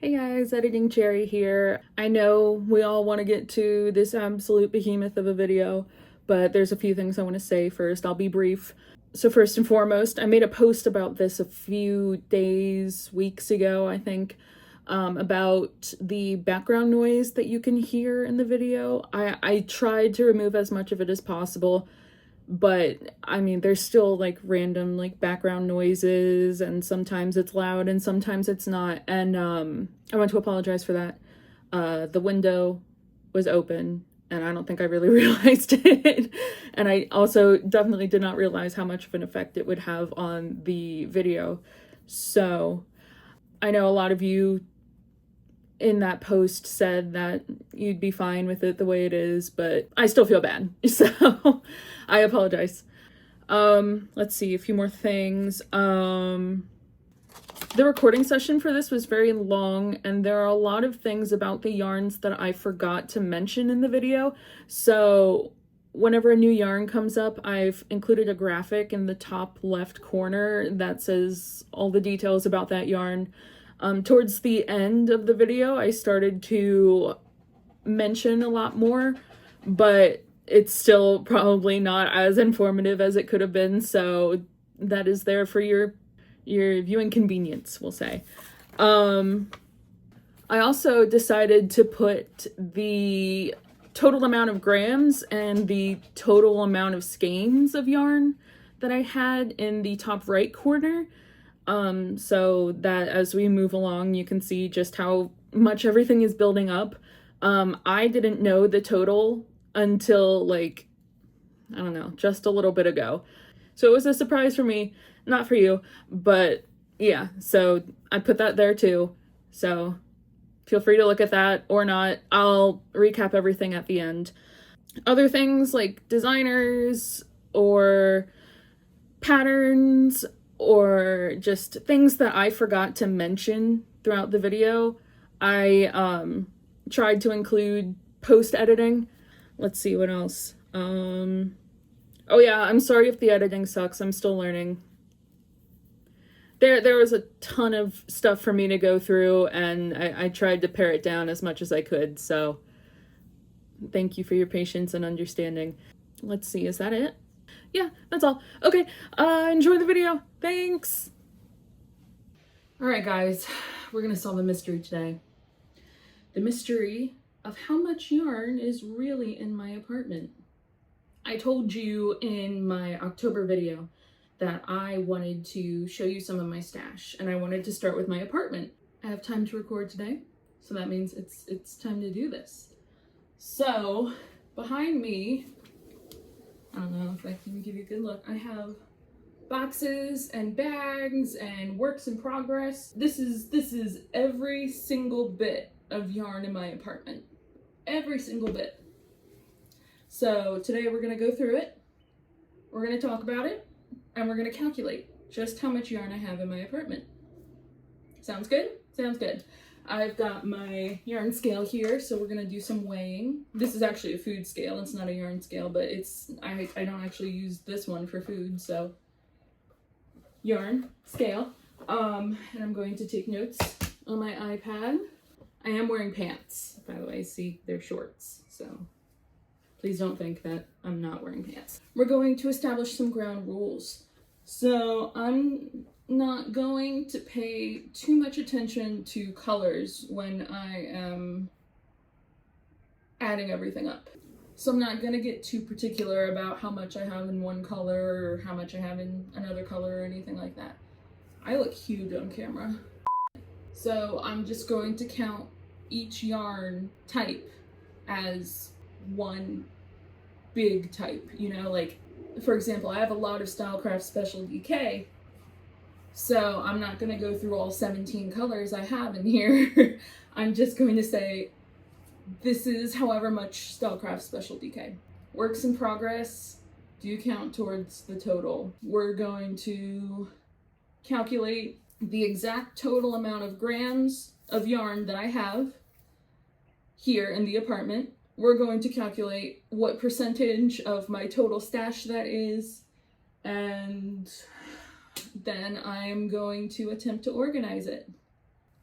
Hey guys, Editing Cherry here. I know we all want to get to this absolute behemoth of a video, but there's a few things I want to say first. I'll be brief. So first and foremost, I made a post about this a few days, weeks ago, I think, about the background noise that you can hear in the video. I tried to remove as much of it as possible, but I mean, there's still like random like background noises, and sometimes it's loud and sometimes it's not. And I want to apologize for that. The window was open and I don't think I really realized it. And I also definitely did not realize how much of an effect it would have on the video. So I know a lot of you in that post said that you'd be fine with it the way it is, but I still feel bad. So I apologize. Let's see, a few more things. The recording session for this was very long, and there are a lot of things about the yarns that I forgot to mention in the video. So whenever a new yarn comes up, I've included a graphic in the top left corner that says all the details about that yarn. Towards the end of the video, I started to mention a lot more, but it's still probably not as informative as it could have been, so that is there for your viewing convenience, we'll say. I also decided to put the total amount of grams and the total amount of skeins of yarn that I had in the top right corner, so that as we move along, you can see just how much everything is building up. I didn't know the total until like, I don't know, just a little bit ago. So it was a surprise for me, not for you, but yeah, so I put that there too. So feel free to look at that or not. I'll recap everything at the end. Other things like designers or patterns or just things that I forgot to mention throughout the video, I tried to include post-editing. Let's see what else. Oh yeah, I'm sorry if the editing sucks. I'm still learning. There was a ton of stuff for me to go through, and I tried to pare it down as much as I could, so thank you for your patience and understanding. Let's see, is that it? Yeah, that's all. Okay, enjoy the video. Thanks! Alright guys, we're gonna solve a mystery today. The mystery of how much yarn is really in my apartment. I told you in my October video that I wanted to show you some of my stash, and I wanted to start with my apartment. I have time to record today, so that means it's time to do this. So behind me, I don't know if I can give you a good look, I have boxes and bags and works in progress. This is every single bit of yarn in my apartment. Every single bit. So today we're gonna go through it, we're gonna talk about it, and we're gonna calculate just how much yarn I have in my apartment. Sounds good? Sounds good. I've got my yarn scale here, so we're gonna do some weighing. This is actually a food scale, it's not a yarn scale, but I don't actually use this one for food, so yarn, scale. And I'm going to take notes on my iPad. I am wearing pants, by the way. See, they're shorts, so please don't think that I'm not wearing pants. We're going to establish some ground rules. So I'm not going to pay too much attention to colors when I am adding everything up. So I'm not gonna get too particular about how much I have in one color or how much I have in another color or anything like that. I look huge on camera. So I'm just going to count each yarn type as one big type, you know, like for example, I have a lot of Stylecraft Special DK, so I'm not going to go through all 17 colors I have in here. I'm just going to say this is however much Stylecraft Special DK. Works in progress do count towards the total. We're going to calculate the exact total amount of grams of yarn that I have here in the apartment. We're going to calculate what percentage of my total stash that is, and then I'm going to attempt to organize it.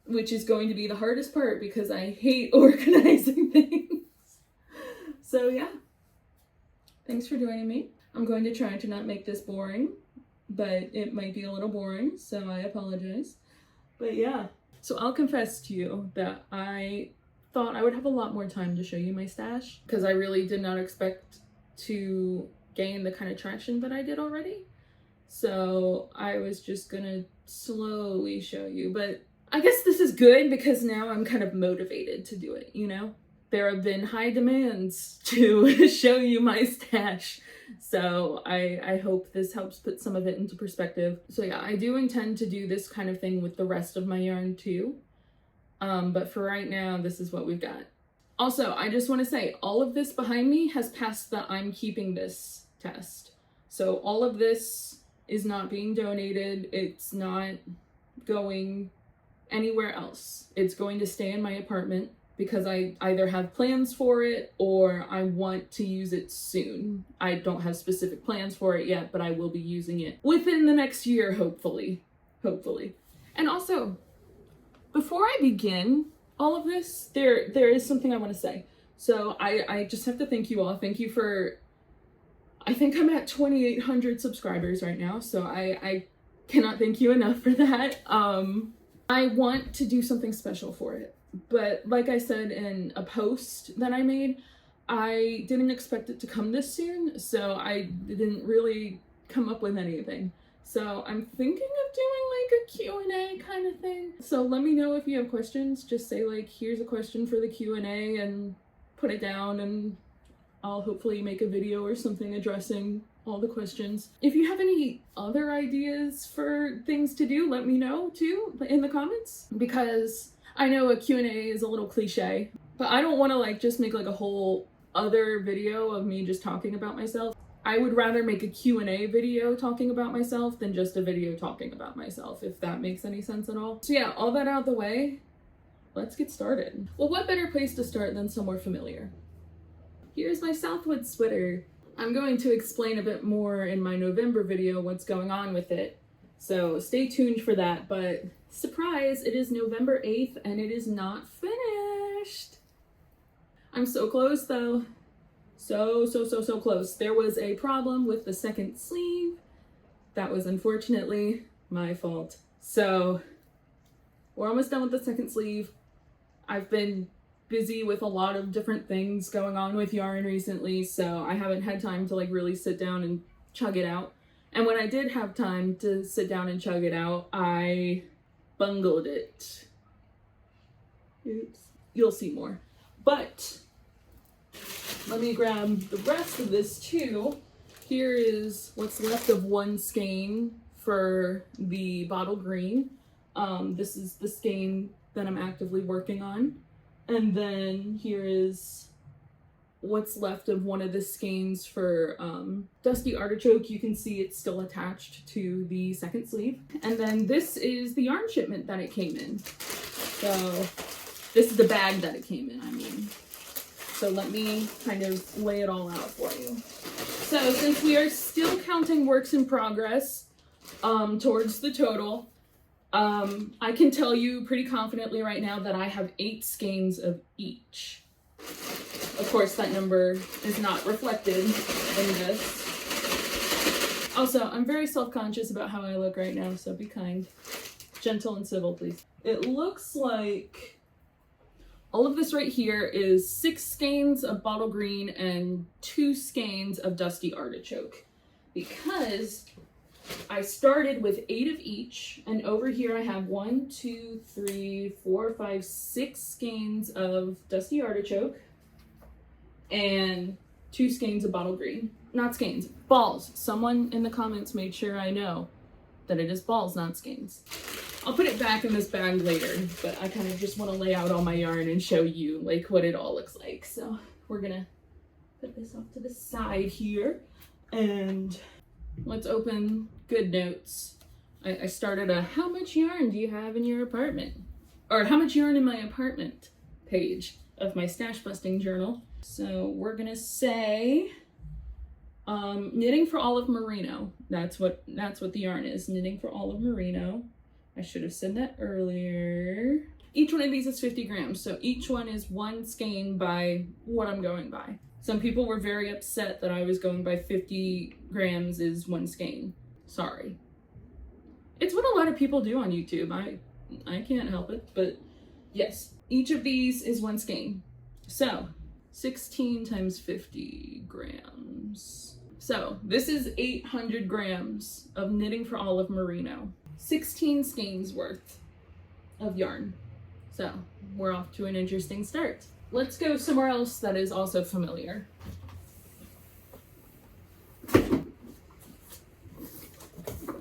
which is going to be the hardest part because I hate organizing things. So yeah, thanks for joining me. I'm going to try to not make this boring, but it might be a little boring, so I apologize. But yeah, so I'll confess to you that I thought I would have a lot more time to show you my stash because I really did not expect to gain the kind of traction that I did already. So I was just gonna slowly show you, but I guess this is good because now I'm kind of motivated to do it, you know? There have been high demands to show you my stash, so I hope this helps put some of it into perspective. So yeah, I do intend to do this kind of thing with the rest of my yarn too, but for right now, this is what we've got. Also, I just want to say, all of this behind me has passed the I'm keeping this test. So all of this is not being donated, it's not going anywhere else. It's going to stay in my apartment because I either have plans for it or I want to use it soon. I don't have specific plans for it yet, but I will be using it within the next year, hopefully. Hopefully. And also, before I begin all of this, there is something I want to say. So I just have to thank you all. Thank you for, I think I'm at 2,800 subscribers right now, so I cannot thank you enough for that. I want to do something special for it, but like I said in a post that I made, I didn't expect it to come this soon, so I didn't really come up with anything. So I'm thinking of doing like a Q&A kind of thing. So let me know if you have questions. Just say like, here's a question for the Q&A and put it down, and I'll hopefully make a video or something addressing all the questions. If you have any other ideas for things to do, let me know too in the comments, because I know a Q&A is a little cliche, but I don't want to like just make like a whole other video of me just talking about myself. I would rather make a Q&A video talking about myself than just a video talking about myself, if that makes any sense at all. So yeah, all that out of the way, let's get started. Well, what better place to start than somewhere familiar? Here's my Southwood sweater. I'm going to explain a bit more in my November video what's going on with it, so stay tuned for that, but surprise, it is November 8th and it is not finished. I'm so close though. So close. There was a problem with the second sleeve. That was unfortunately my fault. So we're almost done with the second sleeve. I've been busy with a lot of different things going on with yarn recently, so I haven't had time to like really sit down and chug it out. And when I did have time to sit down and chug it out, I bungled it. Oops. You'll see more. But let me grab the rest of this too. Here is what's left of one skein for the bottle green. This is the skein that I'm actively working on. And then here is what's left of one of the skeins for Dusty Artichoke. You can see it's still attached to the second sleeve. And then this is the yarn shipment that it came in. So this is the bag that it came in, I mean. So let me kind of lay it all out for you. So since we are still counting works in progress towards the total, I can tell you pretty confidently right now that I have 8 skeins of each. Of course, that number is not reflected in this. Also, I'm very self-conscious about how I look right now, so be kind. Gentle and civil, please. It looks like all of this right here is 6 skeins of bottle green and 2 skeins of Dusty Artichoke, because I started with 8 of each, and over here I have 1, 2, 3, 4, 5, 6 skeins of Dusty Artichoke and 2 skeins of bottle green. Not skeins, balls. Someone in the comments made sure I know that it is balls, not skeins. I'll put it back in this bag later, but I kind of just want to lay out all my yarn and show you like what it all looks like. So we're gonna put this off to the side here, and let's open Good Notes. I started a how much yarn do you have in your apartment? Or how much yarn in my apartment page of my stash busting journal. So we're gonna say knitting for olive merino. That's what the yarn is. Knitting for olive merino. I should have said that earlier. Each one of these is 50 grams, so each one is 1 skein by what I'm going by. Some people were very upset that I was going by 50 grams is 1 skein. Sorry. It's what a lot of people do on YouTube. I can't help it, but yes. Each of these is 1 skein. So, 16 times 50 grams. So, this is 800 grams of knitting for olive merino. 16 skeins worth of yarn. So, we're off to an interesting start. Let's go somewhere else that is also familiar.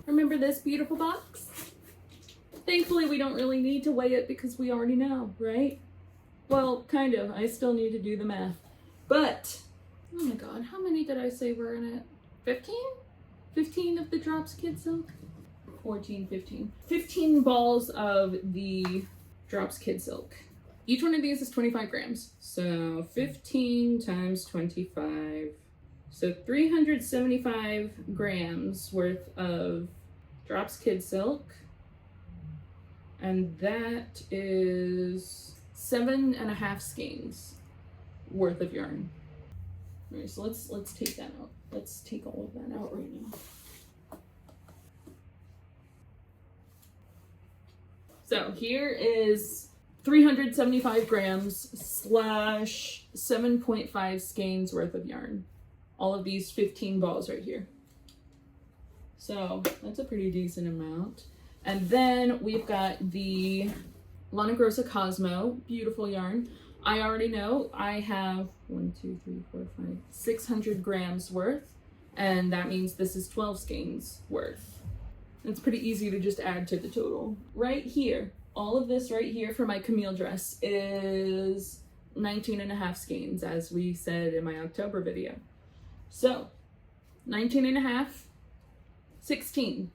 Remember this beautiful box? Thankfully, we don't really need to weigh it because we already know, right? Well, kind of. I still need to do the math. But, oh my god, how many did I say were in it? 15? 15 of the Drops Kid Silk? 14, 15. 15 balls of the Drops Kid Silk. Each one of these is 25 grams. So 15 times 25. So 375 grams worth of Drops Kid Silk. And that is 7.5 skeins worth of yarn. All right, so let's take that out. Let's take all of that out right now. So here is 375 grams slash 7.5 skeins worth of yarn. All of these 15 balls right here. So that's a pretty decent amount. And then we've got the Lana Grossa Cosmo, beautiful yarn. I already know I have 600 grams worth, and that means this is 12 skeins worth. It's pretty easy to just add to the total. Right here, all of this right here for my Camille dress is 19.5 skeins, as we said in my October video. So 19.5, 16.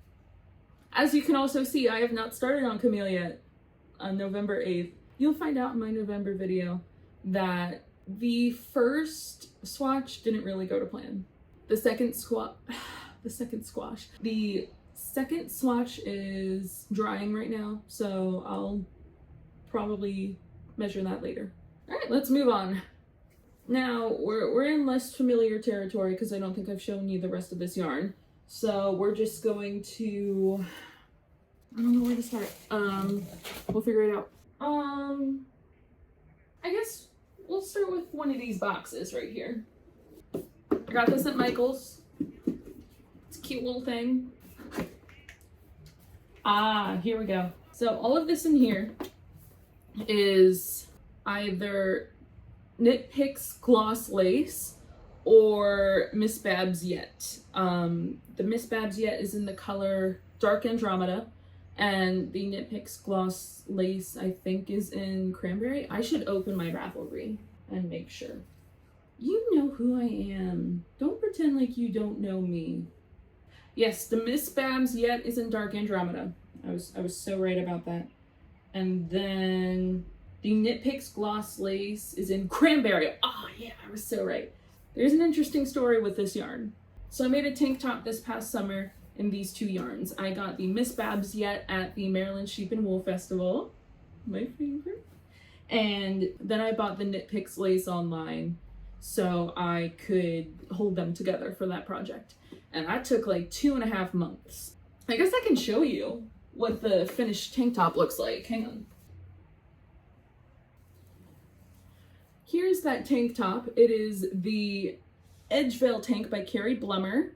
As you can also see, I have not started on Camille yet. On November 8th, you'll find out in my November video that the first swatch didn't really go to plan. The second swatch is drying right now, so I'll probably measure that later. All right, let's move on. Now, we're in less familiar territory because I don't think I've shown you the rest of this yarn. So we're just going to, I don't know where to start. We'll figure it out. I guess we'll start with one of these boxes right here. I got this at Michael's. It's a cute little thing. Here we go. So all of this in here is either Knit Picks Gloss Lace or Miss Babs Yet. The Miss Babs Yet is in the color Dark Andromeda, and the Knit Picks Gloss Lace, I think, is in Cranberry. I should open my Ravelry and make sure. You know who I am. Don't pretend like you don't know me. Yes, the Miss Babs Yet is in Dark Andromeda. I was so right about that. And then the Knit Picks Gloss Lace is in Cranberry. Oh yeah, I was so right. There's an interesting story with this yarn. So I made a tank top this past summer in these two yarns. I got the Miss Babs Yet at the Maryland Sheep and Wool Festival, my favorite. And then I bought the Knit Picks Lace online so I could hold them together for that project. And that took like 2.5 months. I guess I can show you what the finished tank top looks like. Hang on. Here's that tank top. It is the Edgevale tank by Carrie Blummer.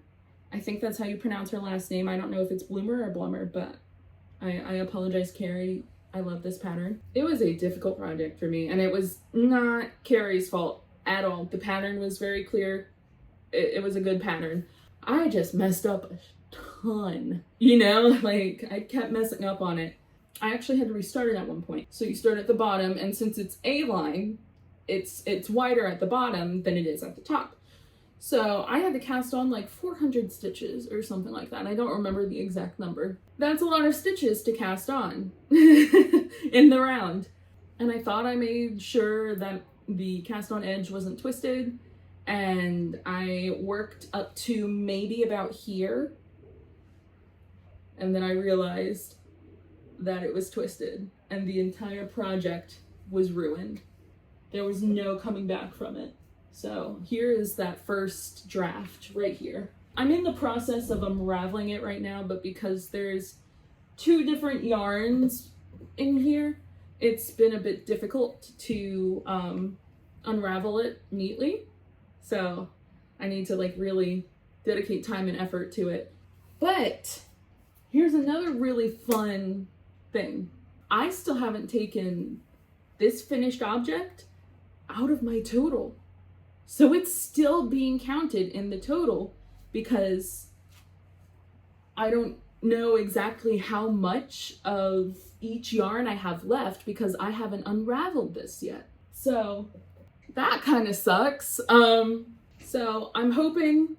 I think that's how you pronounce her last name. I don't know if it's Bloomer or Blummer, but I apologize, Carrie. I love this pattern. It was a difficult project for me, and it was not Carrie's fault at all. The pattern was very clear. It was a good pattern. I just messed up a ton, you know? Like, I kept messing up on it. I actually had to restart it at one point. So you start at the bottom, and since it's A-line, it's wider at the bottom than it is at the top. So I had to cast on like 400 stitches or something like that. I don't remember the exact number. That's a lot of stitches to cast on in the round. And I thought I made sure that the cast on edge wasn't twisted, and I worked up to maybe about here, and then I realized that it was twisted, and the entire project was ruined. There was no coming back from it. So here is that first draft right here. I'm in the process of unraveling it right now, but because there's 2 different yarns in here, it's been a bit difficult to unravel it neatly. So I need to like really dedicate time and effort to it. But here's another really fun thing. I still haven't taken this finished object out of my total. So it's still being counted in the total because I don't know exactly how much of each yarn I have left because I haven't unraveled this yet. So that kind of sucks. So I'm hoping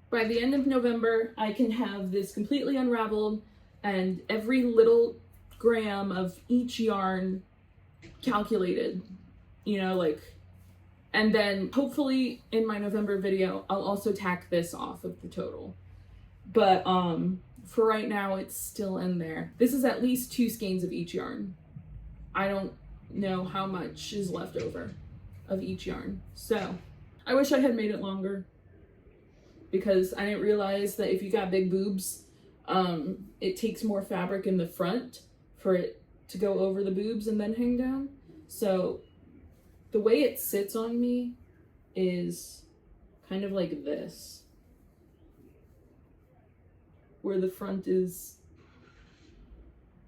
by the end of November I can have this completely unraveled and every little gram of each yarn calculated, you know, like, and then hopefully in my November video I'll also tack this off of the total. But for right now it's still in there. This is at least 2 skeins of each yarn. I don't know how much is left over of each yarn. So I wish I had made it longer because I didn't realize that if you got big boobs, it takes more fabric in the front for it to go over the boobs and then hang down. So the way it sits on me is kind of like this, where the front is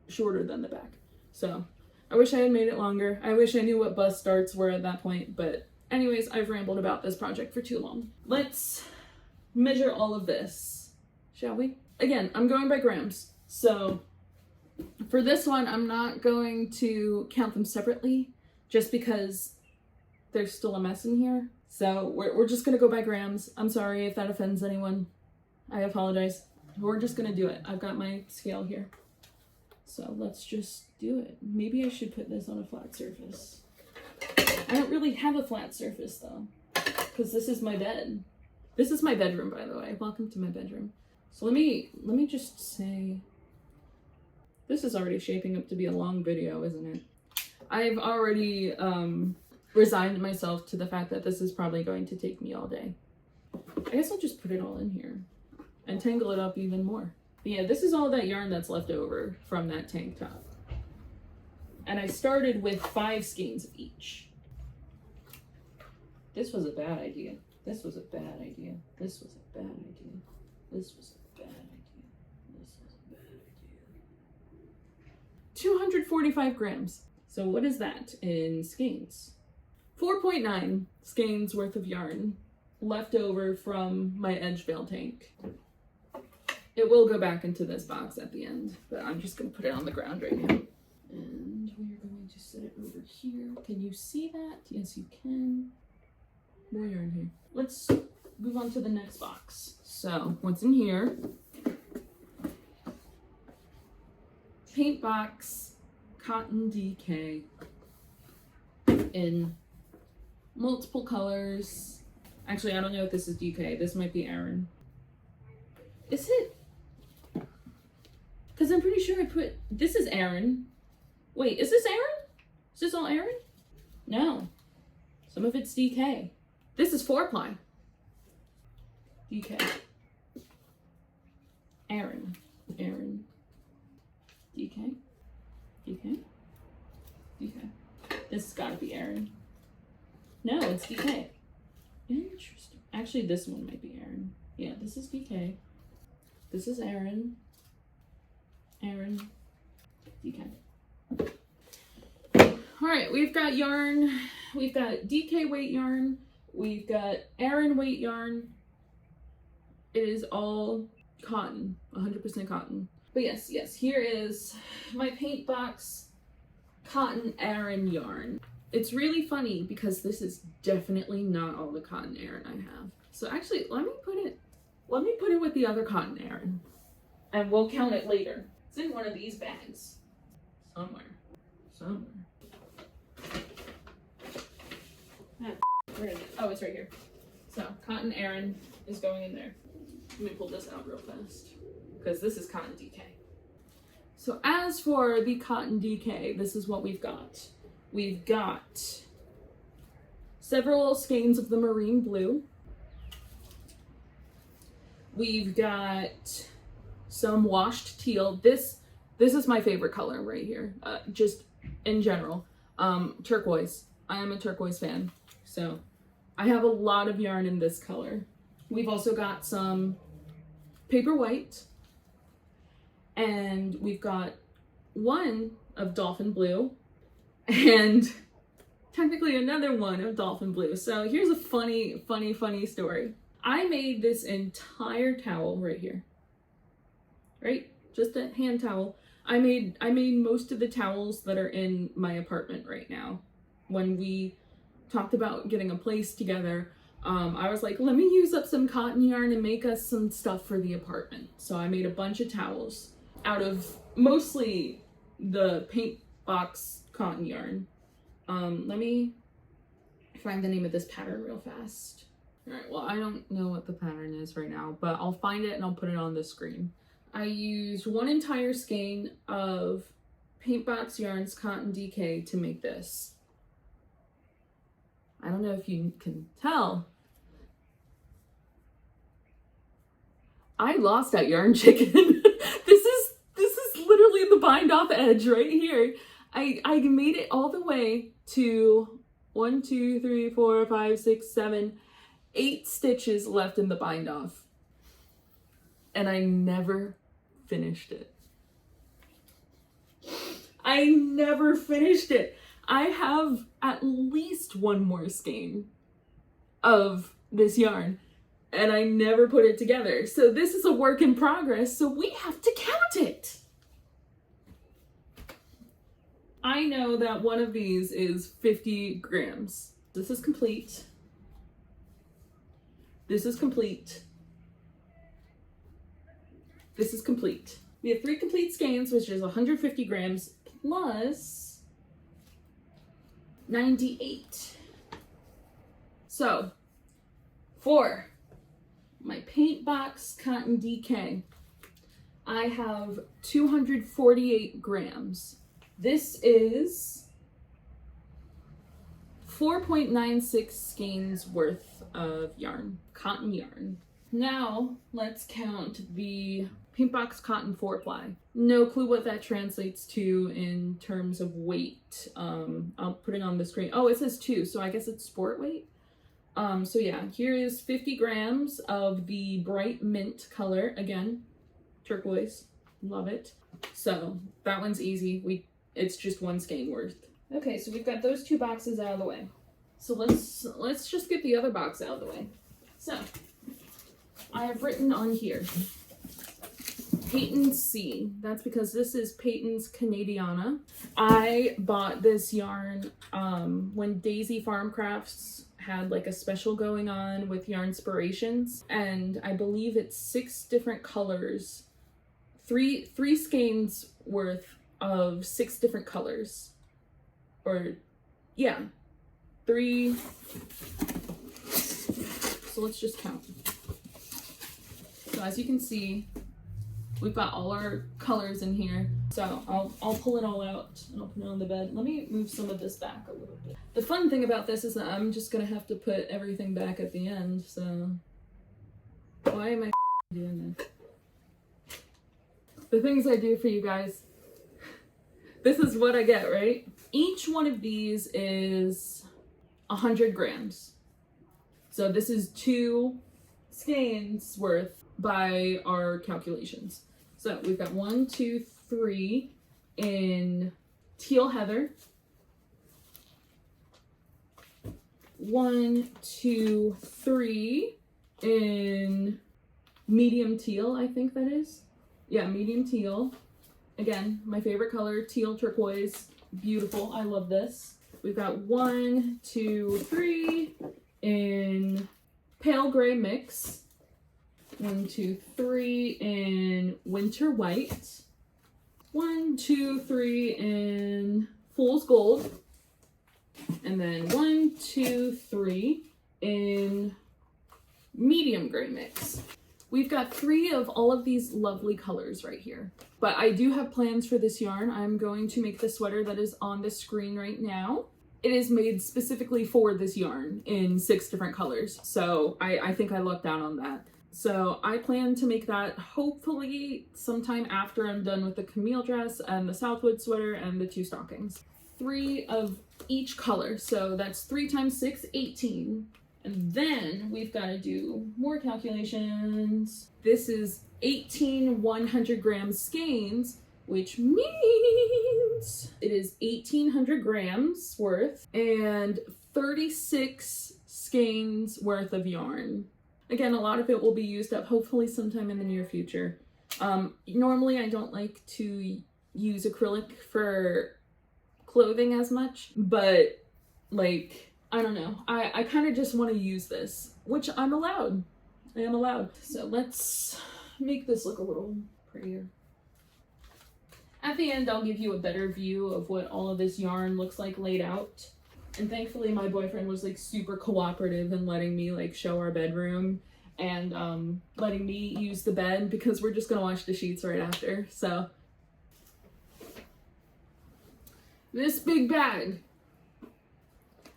shorter than the back. So I wish I had made it longer. I wish I knew what bust starts were at that point, but anyways, I've rambled about this project for too long. Let's measure all of this, shall we? Again, I'm going by grams. So for this one, I'm not going to count them separately just because there's still a mess in here. So we're just gonna go by grams. I'm sorry if that offends anyone. I apologize. We're just gonna do it. I've got my scale here. So let's just do it. Maybe I should put this on a flat surface. I don't really have a flat surface though, because this is my bed. This is my bedroom, by the way. Welcome to my bedroom. So let me just say, this is already shaping up to be a long video, isn't it? I've already resigned myself to the fact that this is probably going to take me all day. I guess I'll just put it all in here and tangle it up even more. But yeah, this is all that yarn that's left over from that tank top. And I started with 5 skeins of each. This was a bad idea. This was a bad idea. This was a bad idea. This was a bad idea. This was a bad idea. 245 grams. So what is that in skeins? 4.9 skeins worth of yarn left over from my edge veil tank. It will go back into this box at the end, but I'm just gonna put it on the ground right now. And we're going to set it over here. Can you see that? Yes, you can. More yarn here. Let's move on to the next box. So what's in here? Paint box cotton DK in multiple colors. Actually, I don't know if this is DK. This might be Aran. Is it? Because I'm pretty sure I put, this is Aran. Wait, is this Aran? Is this all Aran? No. Some of it's DK. This is 4-ply. DK. Aran. Aran. DK. DK. DK. This has got to be Aran. No, it's DK. Interesting. Actually, this one might be Aran. Yeah, this is DK. This is Aran. Aran. DK. All right, we've got yarn. We've got DK weight yarn. We've got Aran weight yarn. It is all cotton, 100% cotton. But yes, here is my paint box cotton Aran yarn. It's really funny because this is definitely not all the cotton Aran I have. So actually, let me put it with the other cotton Aran, and we'll count it later. It's in one of these bags somewhere. Where is it? Oh, it's right here. So cotton Aran is going in there. Let me pull this out real fast because this is cotton DK. So So as for the cotton DK, this is what we've got. We've got several skeins of the marine blue. We've got some washed teal. This is my favorite color right here, just in general. Turquoise. I am a turquoise fan, so I have a lot of yarn in this color. We've also got some paper white, and we've got one of dolphin blue, and technically another one of dolphin blue. So here's a funny story. I made this entire towel right here, right? Just a hand towel. I made most of the towels that are in my apartment right now. When we talked about getting a place together, I was like, let me use up some cotton yarn and make us some stuff for the apartment. So I made a bunch of towels out of mostly the paint box cotton yarn. Let me find the name of this pattern real fast. All right, well, I don't know what the pattern is right now, but I'll find it and I'll put it on the screen. I used one entire skein of Paintbox Yarns Cotton DK to make this. I don't know if you can tell. I lost that yarn chicken. This is literally the bind off edge right here. I made it all the way to 1, 2, 3, 4, 5, 6, 7, 8 stitches left in the bind off. And I never finished it. I never finished it. I have at least one more skein of this yarn, and I never put it together. So this is a work in progress, so we have to count it. I know that one of these is 50 grams. This is complete. This is complete. This is complete. We have 3 complete skeins, which is 150 grams plus 98. So for my paint box cotton DK, I have 248 grams. This is 4.96 skeins worth of yarn, cotton yarn. Now let's count the Paintbox Cotton 4-ply. No clue what that translates to in terms of weight. I'll put it on the screen. Oh, it says 2, so I guess it's sport weight. So yeah, here is 50 grams of the bright mint color. Again, turquoise, love it. So that one's easy. It's just 1 skein worth. Okay, so we've got those 2 boxes out of the way. So let's just get the other box out of the way. So I have written on here Peyton's C. That's because this is Peyton's Canadiana. I bought this yarn when Daisy Farm Crafts had like a special going on with Yarnspirations, and I believe it's 6 different colors, three skeins worth of 6 different colors, or yeah, 3. So let's just count. So as you can see, we've got all our colors in here. So I'll pull it all out and I'll put it on the bed. Let me move some of this back a little bit. The fun thing about this is that I'm just gonna have to put everything back at the end. So why am I doing this? The things I do for you guys. This is what I get, right? Each one of these is 100 grams. So this is 2 skeins worth by our calculations. So we've got 1, 2, 3 in teal heather. 1, 2, 3 in medium teal, I think that is. Yeah, medium teal. Again, my favorite color, teal turquoise. Beautiful, I love this. We've got 1, 2, 3 in pale gray mix. 1, 2, 3 in winter white. 1, 2, 3 in fool's gold. And then 1, 2, 3 in medium gray mix. We've got 3 of all of these lovely colors right here. But I do have plans for this yarn. I'm going to make the sweater that is on the screen right now. It is made specifically for this yarn in 6 different colors. So I think I lucked out on that. So I plan to make that hopefully sometime after I'm done with the Camille dress and the Southwood sweater and the 2 stockings. 3 of each color. So that's 3 times 6, 18. And then we've got to do more calculations. This is 18 100-gram skeins, which means it is 1,800 grams worth and 36 skeins worth of yarn. Again, a lot of it will be used up hopefully sometime in the near future. Normally I don't like to use acrylic for clothing as much, but like, I don't know. I kind of just want to use this, which I'm allowed. I am allowed. So let's make this look a little prettier. At the end, I'll give you a better view of what all of this yarn looks like laid out. And thankfully my boyfriend was like super cooperative in letting me like show our bedroom and letting me use the bed because we're just gonna wash the sheets right after. So this big bag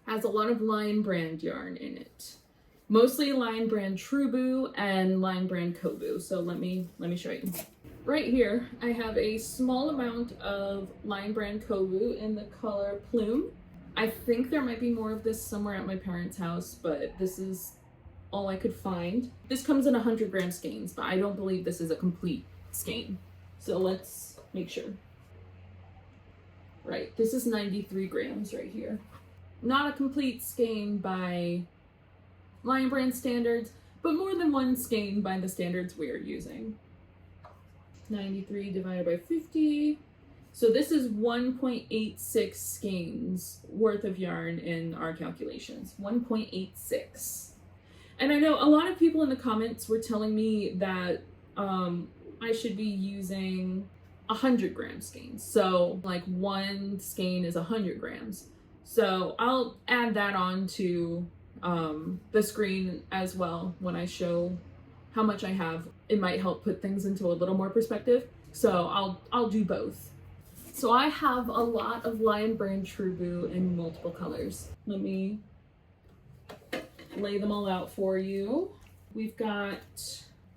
has a lot of Lion Brand yarn in it. Mostly Lion Brand Trubu and Lion Brand Kobu. So let me show you. Right here, I have a small amount of Lion Brand Kobu in the color Plume. I think there might be more of this somewhere at my parents' house, but this is all I could find. This comes in 100-gram skeins, but I don't believe this is a complete skein. So let's make sure. Right, this is 93 grams right here. Not a complete skein by Lion Brand standards, but more than one skein by the standards we are using. 93 divided by 50. So this is 1.86 skeins worth of yarn in our calculations. 1.86. And I know a lot of people in the comments were telling me that I should be using 100-gram skeins. So like one skein is 100 grams. So I'll add that on to the screen as well when I show how much I have. It might help put things into a little more perspective. So I'll do both. So I have a lot of Lion Brand Trubu in multiple colors. Let me lay them all out for you. We've got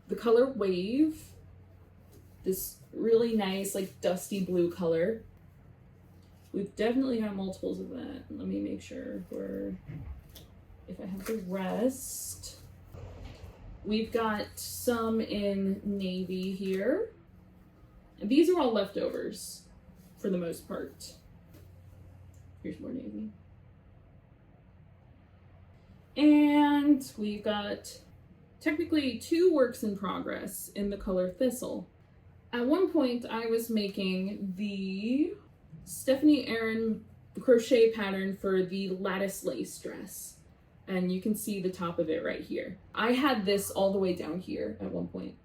the color Wave, this really nice like dusty blue color. We've definitely got multiples of that. Let me make sure if I have the rest. We've got some in navy here. And these are all leftovers for the most part. Here's more navy. And we've got technically 2 works in progress in the color Thistle. At one point I was making the Stephanie Aaron crochet pattern for the lattice lace dress. And you can see the top of it right here. I had this all the way down here at one point.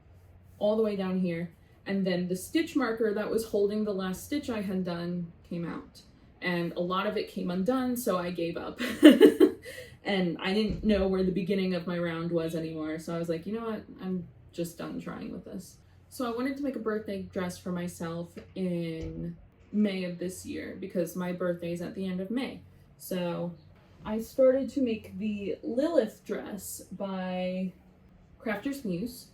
All the way down here. And then the stitch marker that was holding the last stitch I had done came out. And a lot of it came undone, so I gave up. And I didn't know where the beginning of my round was anymore. So I was like, you know what? I'm just done trying with this. So I wanted to make a birthday dress for myself in May of this year because my birthday is at the end of May. So I started to make the Lilith dress by Crafter's Muse,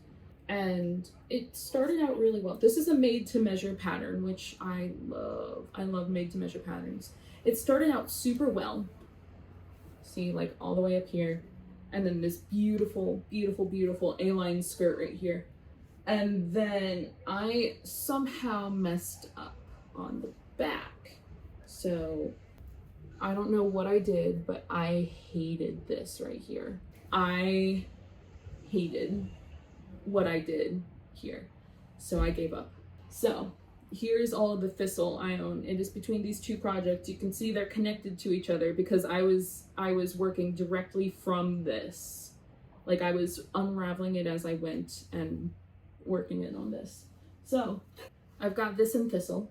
and it started out really well. This is a made-to-measure pattern, which I love. I love made-to-measure patterns. It started out super well. See, like all the way up here, and then this beautiful, beautiful, beautiful A-line skirt right here. And then I somehow messed up on the back. So I don't know what I did, but I hated this right here. I hated what I did here. So I gave up. So here's all of the thistle I own. It is between these 2 projects. You can see they're connected to each other because I was working directly from this. Like I was unraveling it as I went and working it on this. So I've got this in thistle.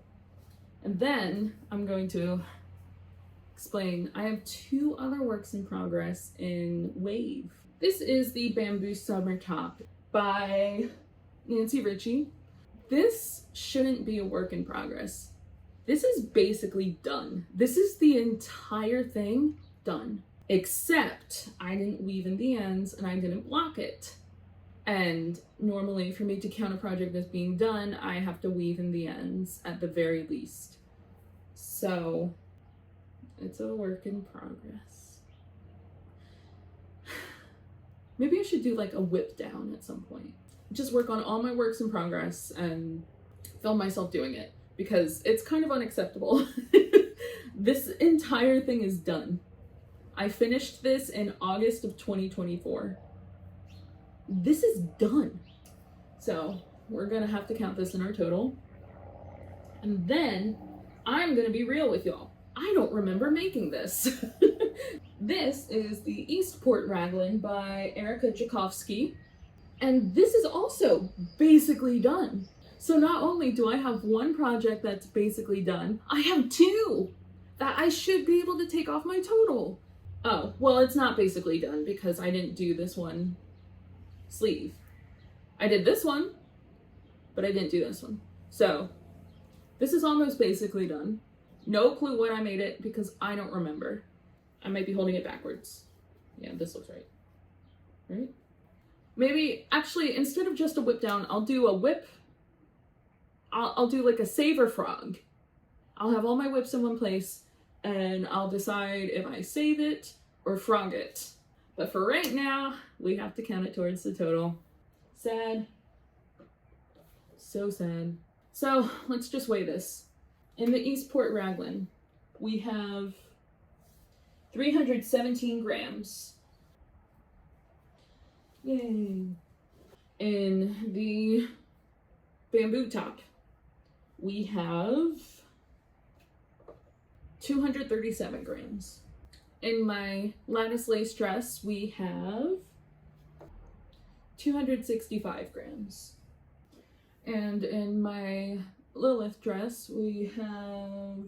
And then I'm going to explain. I have 2 other works in progress in Wave. This is the Bamboo Summer Top. by Nancy Ritchie. This shouldn't be a work in progress. This is basically done. This is the entire thing done. Except I didn't weave in the ends and I didn't block it. And normally for me to count a project as being done, I have to weave in the ends at the very least. So it's a work in progress. Maybe I should do like a whip down at some point. Just work on all my works in progress and film myself doing it, because it's kind of unacceptable. This entire thing is done. I finished this in August of 2024. This is done. So we're gonna have to count this in our total. And then I'm gonna be real with y'all. I don't remember making this. This is the Eastport Raglan by Erica Tchaikovsky. And this is also basically done. So not only do I have one project that's basically done, I have two that I should be able to take off my total. Oh, well, it's not basically done because I didn't do this one sleeve. I did this one, but I didn't do this one. So this is almost basically done. No clue when I made it because I don't remember. I might be holding it backwards. Yeah, this looks right. Right? Maybe, actually, instead of just a whip down, I'll do a whip. I'll do like a saver frog. I'll have all my whips in one place and I'll decide if I save it or frog it. But for right now, we have to count it towards the total. Sad. So sad. So let's just weigh this. In the Eastport Raglan, we have 317 grams. Yay. In the bamboo top, we have 237 grams. In my lattice lace dress, we have 265 grams. And in my Lilith dress, we have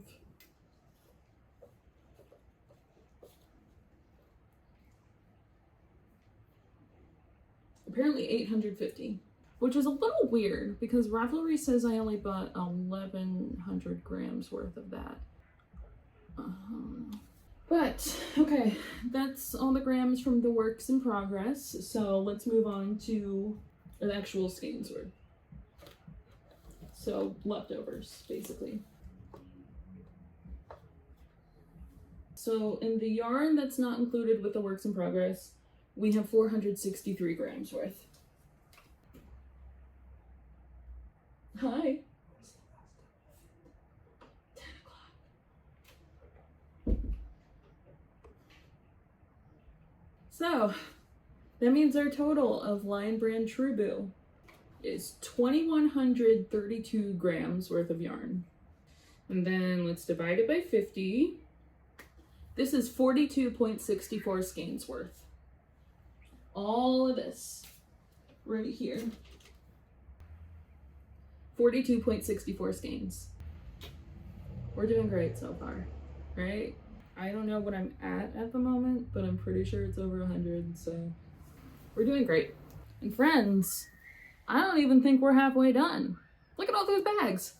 apparently 850, which is a little weird because Ravelry says I only bought 1,100 grams worth of that. But okay, that's all the grams from the works in progress. So let's move on to an actual skein sword. So leftovers, basically. So in the yarn that's not included with the works in progress, we have 463 grams worth. Hi. 10 o'clock. So that means our total of Lion Brand Truebu is 2,132 grams worth of yarn. And then let's divide it by 50. This is 42.64 skeins worth. All of this right here. 42.64 skeins. We're doing great so far, right? I don't know what I'm at the moment, but I'm pretty sure it's over 100, so we're doing great. And friends, I don't even think we're halfway done. Look at all those bags.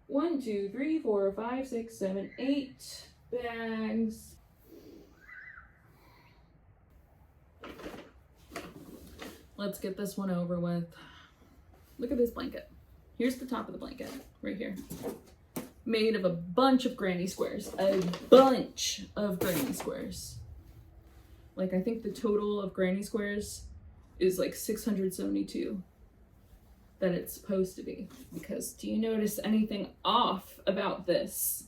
1, 2, 3, 4, 5, 6, 7, 8 bags. Let's get this one over with. Look at this blanket. Here's the top of the blanket, right here. Made of a bunch of granny squares. A bunch of granny squares. Like, I think the total of granny squares is like 672 that it's supposed to be. Because do you notice anything off about this?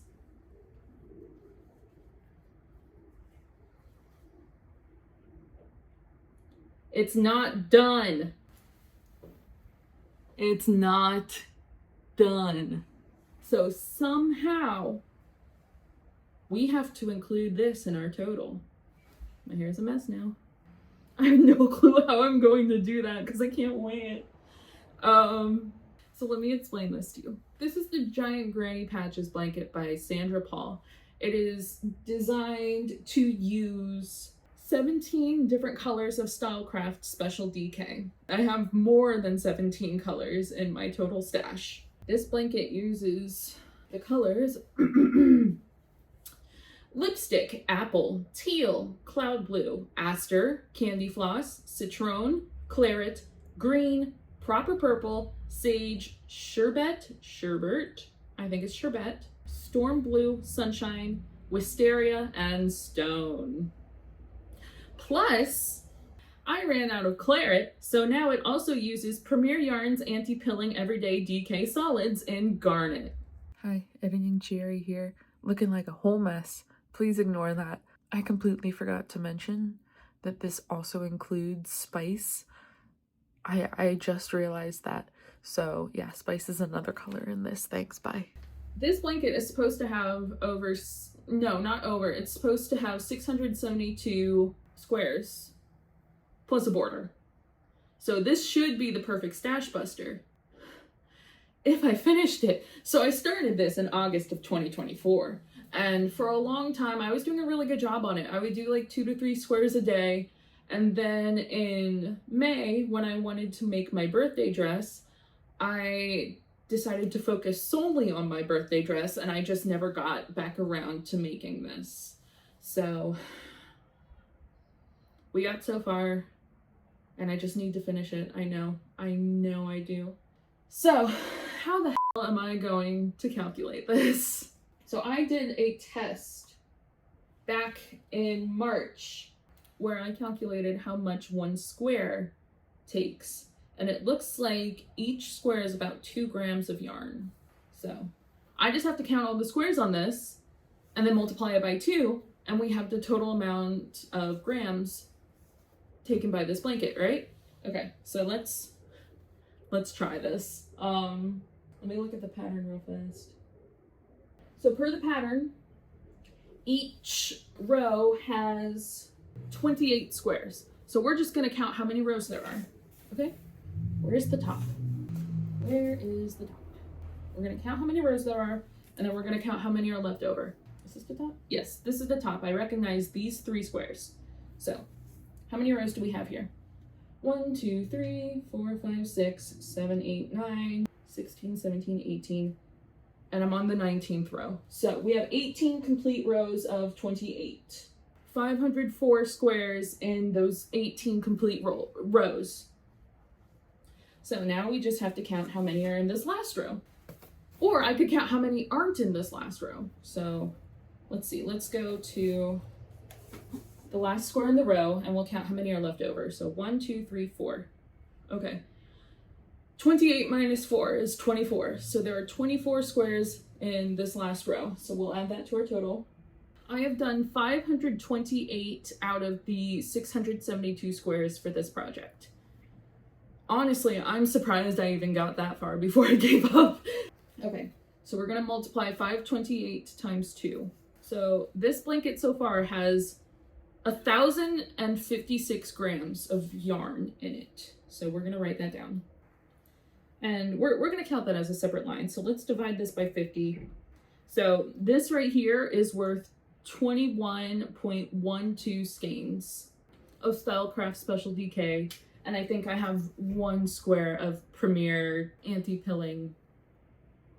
It's not done. It's not done. So somehow we have to include this in our total. My hair's a mess now. I have no clue how I'm going to do that because I can't weigh it. So let me explain this to you. This is the Giant Granny Patches blanket by Sandra Paul. It is designed to use 17 different colors of Stylecraft Special DK. I have more than 17 colors in my total stash. This blanket uses the colors lipstick, apple, teal, cloud blue, aster, candy floss, citron, claret, green, proper purple, sage, sherbet, I think it's sherbet, storm blue, sunshine, wisteria, and stone. Plus, I ran out of claret, so now it also uses Premier Yarns Anti-Pilling Everyday DK Solids in garnet. Hi, editing Jerry here, looking like a whole mess. Please ignore that. I completely forgot to mention that this also includes spice. I just realized that. So yeah, spice is another color in this. Thanks, bye. This blanket is supposed to have it's supposed to have 672 squares plus a border. So this should be the perfect stash buster if I finished it. So I started this in August of 2024, and for a long time I was doing a really good job on it. I would do like 2 to 3 squares a day, and then in May, when I wanted to make my birthday dress, I decided to focus solely on my birthday dress, and I just never got back around to making this. So we got so far, and I just need to finish it. I know I do. So how the hell am I going to calculate this? So I did a test back in March where I calculated how much 1 square takes, and it looks like each square is about 2 grams of yarn. So I just have to count all the squares on this and then multiply it by 2, and we have the total amount of grams taken by this blanket, right? Okay, so let's try this. Let me look at the pattern real fast. So per the pattern, each row has 28 squares. So we're just gonna count how many rows there are, okay? Where's the top? Where is the top? We're gonna count how many rows there are, and then we're gonna count how many are left over. Is this the top? Yes, this is the top. I recognize these 3 squares. So how many rows do we have here? 1, 2, 3, 4, 5, 6, 7, 8, 9, 16, 17, 18, and I'm on the 19th row. So we have 18 complete rows of 28. 504 squares in those 18 complete rows. So now we just have to count how many are in this last row. Or I could count how many aren't in this last row. So let's see, let's go to the last square in the row and we'll count how many are left over. So 1, 2, 3, 4. Okay. 28 minus 4 is 24. So there are 24 squares in this last row. So we'll add that to our total. I have done 528 out of the 672 squares for this project. Honestly, I'm surprised I even got that far before I gave up. Okay, so we're gonna multiply 528 times 2. So this blanket so far has 1,056 grams of yarn in it. So we're gonna write that down. And we're gonna count that as a separate line. So let's divide this by 50. So this right here is worth 21.12 skeins of Stylecraft Special DK. And I think I have 1 square of Premier Anti-Pilling,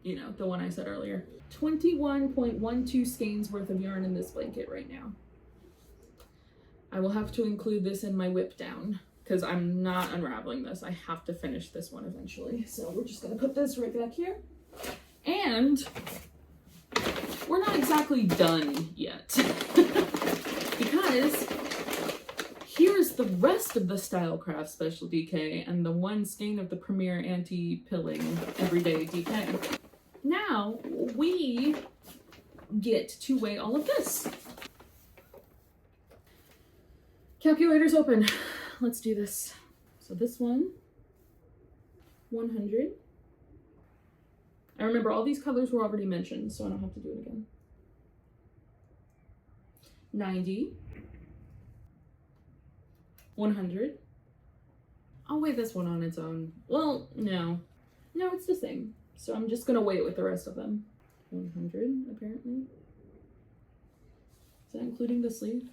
you know, the one I said earlier. 21.12 skeins worth of yarn in this blanket right now. I will have to include this in my whip down because I'm not unraveling this. I have to finish this one eventually. So we're just gonna put this right back here. And we're not exactly done yet because here's the rest of the Stylecraft Special DK and the 1 skein of the Premier Anti-Pilling Everyday DK. Now we get to weigh all of this. Calculator's open. Let's do this. So this one, 100. I remember all these colors were already mentioned, so I don't have to do it again. 90. 100. I'll weigh this one on its own. Well, no, it's the same. So I'm just gonna weigh it with the rest of them. 100, apparently. Is that including the sleeve?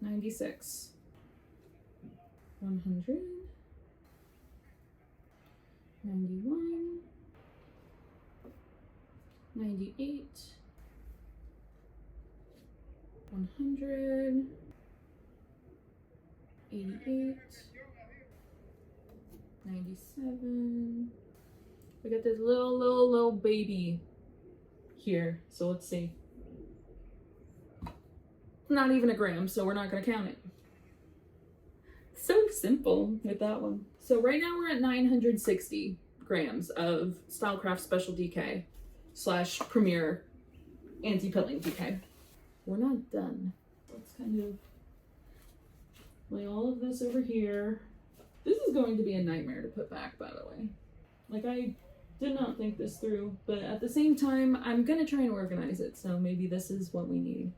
96, 100, 91, 98, 100, 88, 97. We got this little baby here, so let's see. Not even a gram, so we're not gonna count it. So simple with that one. So right now we're at 960 grams of Stylecraft Special DK / Premier Anti-Pilling DK. We're not done. Let's kind of lay all of this over here. This is going to be a nightmare to put back, by the way. Like, I did not think this through, but at the same time, I'm gonna try and organize it, so maybe this is what we need.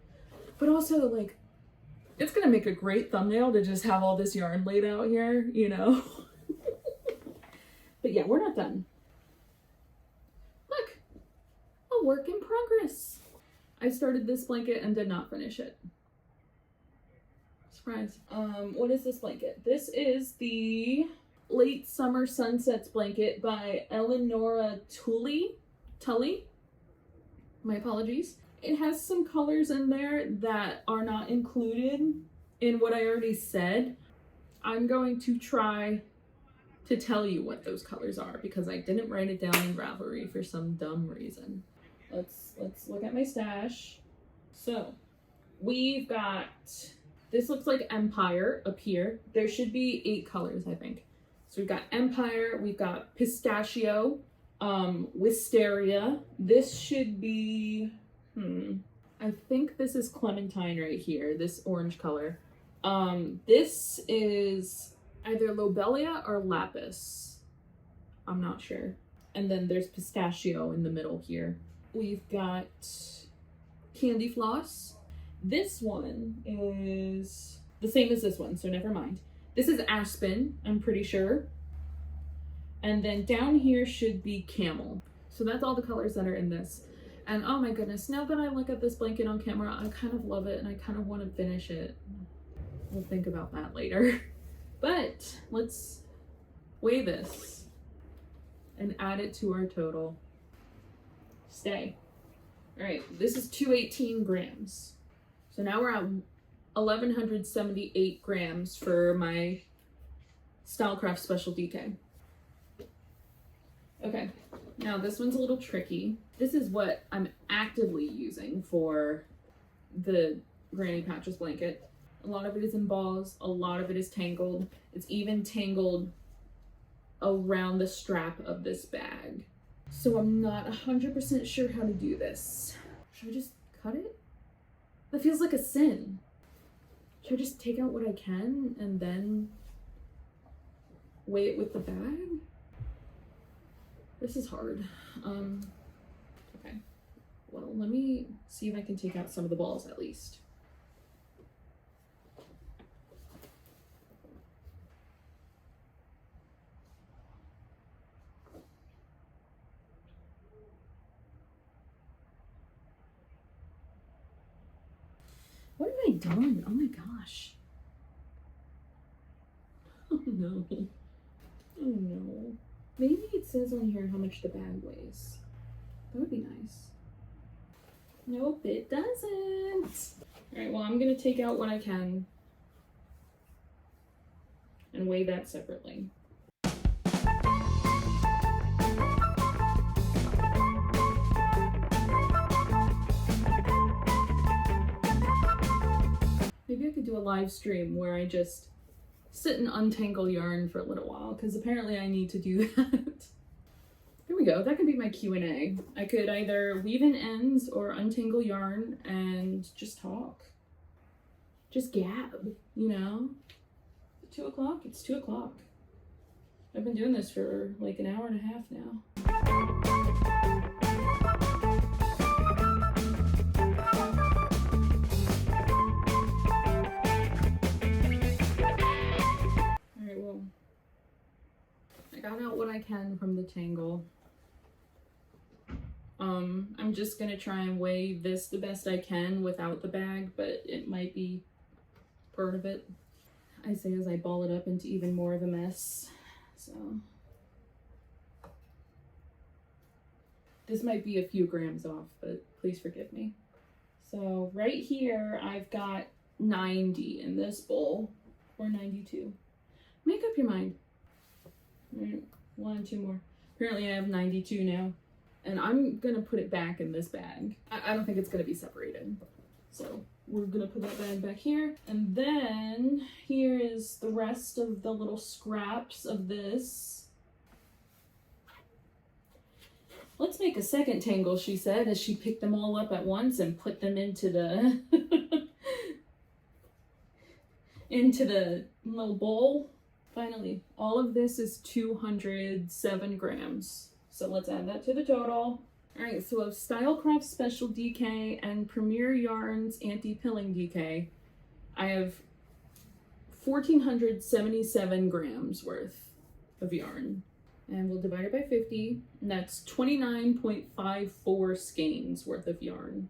But also, like, it's gonna make a great thumbnail to just have all this yarn laid out here, you know? But yeah, we're not done. Look, a work in progress. I started this blanket and did not finish it. Surprise. What is this blanket? This is the Late Summer Sunsets blanket by Eleonora Tully. My apologies. It has some colors in there that are not included in what I already said. I'm going to try to tell you what those colors are because I didn't write it down in Ravelry for some dumb reason. Let's look at my stash. So we've got, this looks like Empire up here. There should be 8 colors, I think. So we've got Empire, we've got Pistachio, Wisteria. This should be, I think this is Clementine right here, this orange color. This is either Lobelia or Lapis. I'm not sure. And then there's Pistachio in the middle here. We've got Candy Floss. This one is the same as this one, so never mind. This is Aspen, I'm pretty sure. And then down here should be Camel. So that's all the colors that are in this. And oh my goodness, now that I look at this blanket on camera, I kind of love it and I kind of want to finish it. We'll think about that later. But let's weigh this and add it to our total. Stay. All right, this is 218 grams. So now we're at 1,178 grams for my Stylecraft Special DK. Okay, now this one's a little tricky. This is what I'm actively using for the Granny Patches blanket. A lot of it is in balls, a lot of it is tangled. It's even tangled around the strap of this bag. So I'm not 100% sure how to do this. Should I just cut it? That feels like a sin. Should I just take out what I can and then weigh it with the bag? This is hard. Okay. Well, let me see if I can take out some of the balls at least. What have I done? Oh my gosh. Oh no. Oh no. Maybe it says on here how much the bag weighs. That would be nice. Nope, it doesn't. Alright, well, I'm gonna take out what I can and weigh that separately. Maybe I could do a live stream where I just sit and untangle yarn for a little while, because apparently I need to do that. There we go, that could be my Q&A. I could either weave in ends or untangle yarn and just talk. Just gab, you know? 2 o'clock? It's 2 o'clock. I've been doing this for like an hour and a half now. Got out what I can from the tangle. I'm just gonna try and weigh this the best I can without the bag, but it might be part of it. I say as I ball it up into even more of a mess. So this might be a few grams off, but please forgive me. So right here, I've got 90 in this bowl, or 92. Make up your mind. Right, 1 and 2 more. Apparently I have 92 now. And I'm gonna put it back in this bag. I don't think it's gonna be separated. So we're gonna put that bag back here. And then here is the rest of the little scraps of this. Let's make a second tangle, she said, as she picked them all up at once and put them into the into the little bowl. Finally, all of this is 207 grams. So let's add that to the total. All right, so of Stylecraft Special DK and Premier Yarns Anti-Pilling DK, I have 1,477 grams worth of yarn. And we'll divide it by 50, and that's 29.54 skeins worth of yarn.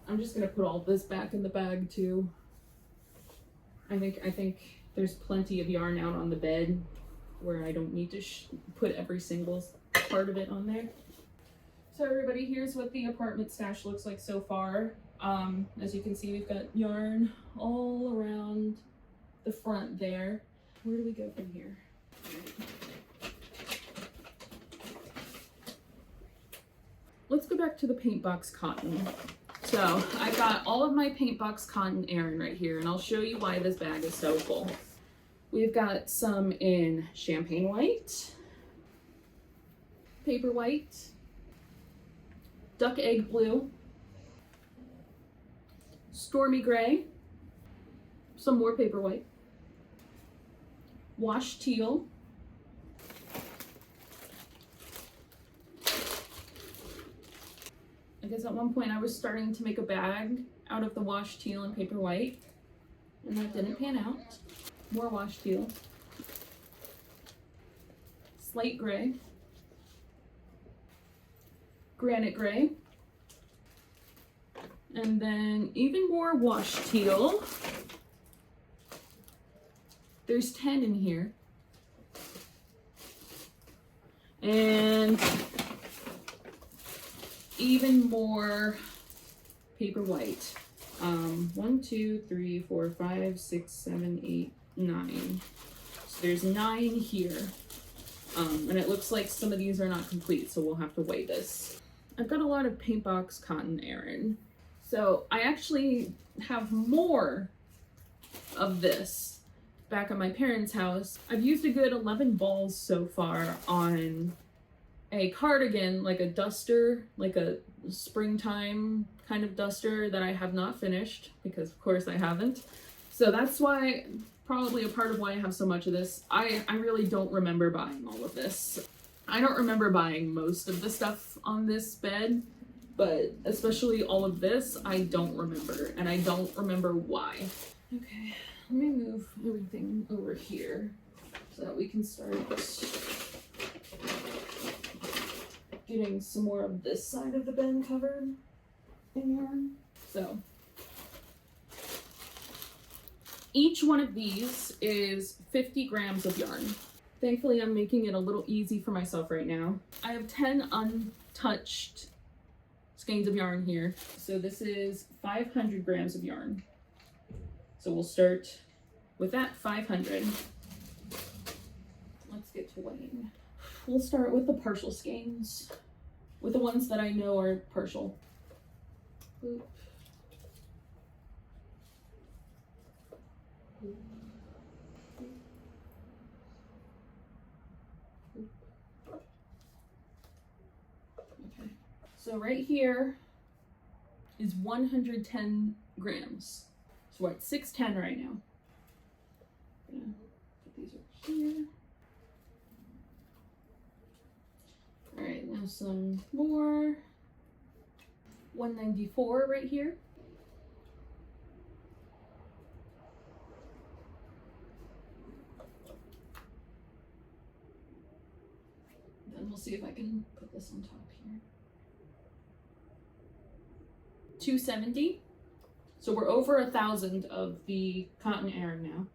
I'm just gonna put all this back in the bag too. I think there's plenty of yarn out on the bed where I don't need to put every single part of it on there. So everybody, here's what the apartment stash looks like so far. As you can see, we've got yarn all around the front there. Where do we go from here? Let's go back to the paint box cotton. So I've got all of my paint box cotton Aran right here, and I'll show you why this bag is so full. We've got some in champagne white, paper white, duck egg blue, stormy gray, some more paper white, wash teal, I guess at one point I was starting to make a bag out of the wash teal and paper white, and that didn't pan out. More wash teal, slate gray, granite gray, and then even more wash teal. There's 10 in here. And even more paper white. 1, 2, 3, 4, 5, 6, 7, 8, 9. So there's 9 here. And it looks like some of these are not complete, so we'll have to weigh this. I've got a lot of paint box cotton Aran. So I actually have more of this back at my parents' house. I've used a good 11 balls so far on a cardigan, like a duster, like a springtime kind of duster that I have not finished, because of course I haven't. So that's why, probably a part of why I have so much of this. I really don't remember buying all of this. I don't remember buying most of the stuff on this bed, but especially all of this, I don't remember, and I don't remember why. Okay, let me move everything over here so that we can start getting some more of this side of the bin covered in yarn. So each one of these is 50 grams of yarn. Thankfully, I'm making it a little easy for myself right now. I have 10 untouched skeins of yarn here. So this is 500 grams of yarn. So we'll start with that 500. Let's get to weighing. We'll start with the partial skeins, with the ones that I know are partial. Oop. Okay, so right here is 110 grams. So we're at 610 right now. I'm gonna put these over here. All right, now some more. 194 right here. Then we'll see if I can put this on top here. 270. So we're over 1,000 of the cotton air now.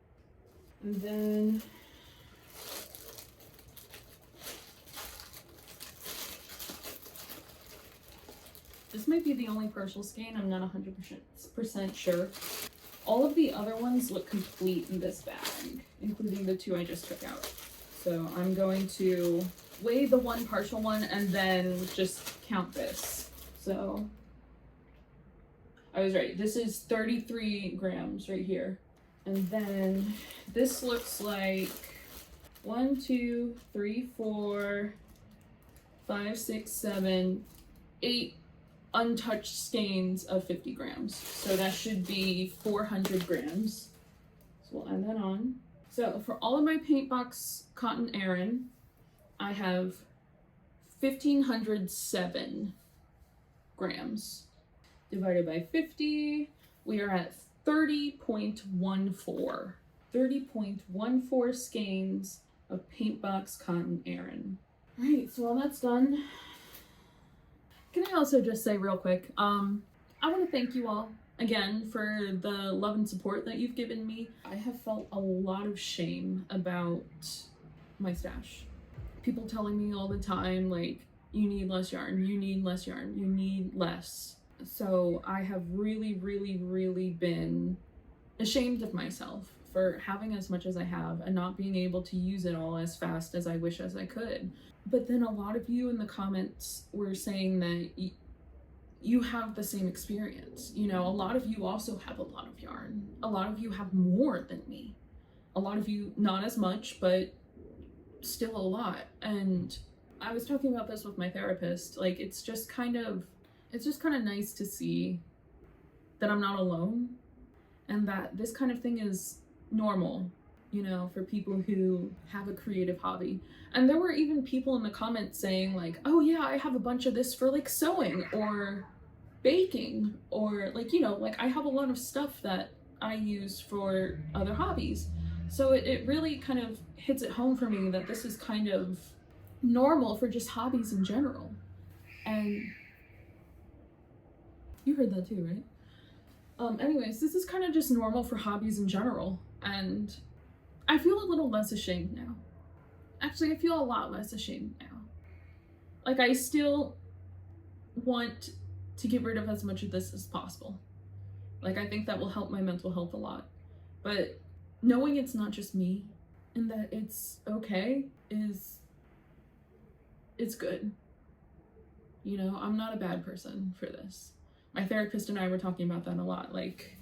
And then this might be the only partial skein, I'm not 100% sure. All of the other ones look complete in this bag, including the 2 I just took out. So I'm going to weigh the one partial one and then just count this. So I was right, this is 33 grams right here. And then this looks like 1, 2, 3, 4, 5, 6, 7, 8 untouched skeins of 50 grams. So that should be 400 grams. So we'll add that on. So for all of my paint box cotton Aran, I have 1,507 grams. Divided by 50, we are at 30.14. 30.14 skeins of paint box cotton Aran. All right, so while that's done, can I also just say real quick, I want to thank you all again for the love and support that you've given me. I have felt a lot of shame about my stash. People telling me all the time, like, you need less yarn, you need less yarn, you need less. So I have really been ashamed of myself for having as much as I have and not being able to use it all as fast as I wish as I could. But then a lot of you in the comments were saying that you have the same experience. You know, a lot of you also have a lot of yarn. A lot of you have more than me. A lot of you, not as much, but still a lot. And I was talking about this with my therapist. Like, it's just kind of nice to see that I'm not alone and that this kind of thing is normal, you know, for people who have a creative hobby. And there were even people in the comments saying like, oh yeah, I have a bunch of this for like sewing or baking, or like, you know, like I have a lot of stuff that I use for other hobbies. So it really kind of hits it home for me that this is kind of normal for just hobbies in general. And you heard that too, right? Anyways, this is kind of just normal for hobbies in general, and I feel a little less ashamed now. Actually, I feel a lot less ashamed now. Like, I still want to get rid of as much of this as possible. Like, I think that will help my mental health a lot. But knowing it's not just me and that it's okay it's good. You know, I'm not a bad person for this. My therapist and I were talking about that a lot. Like,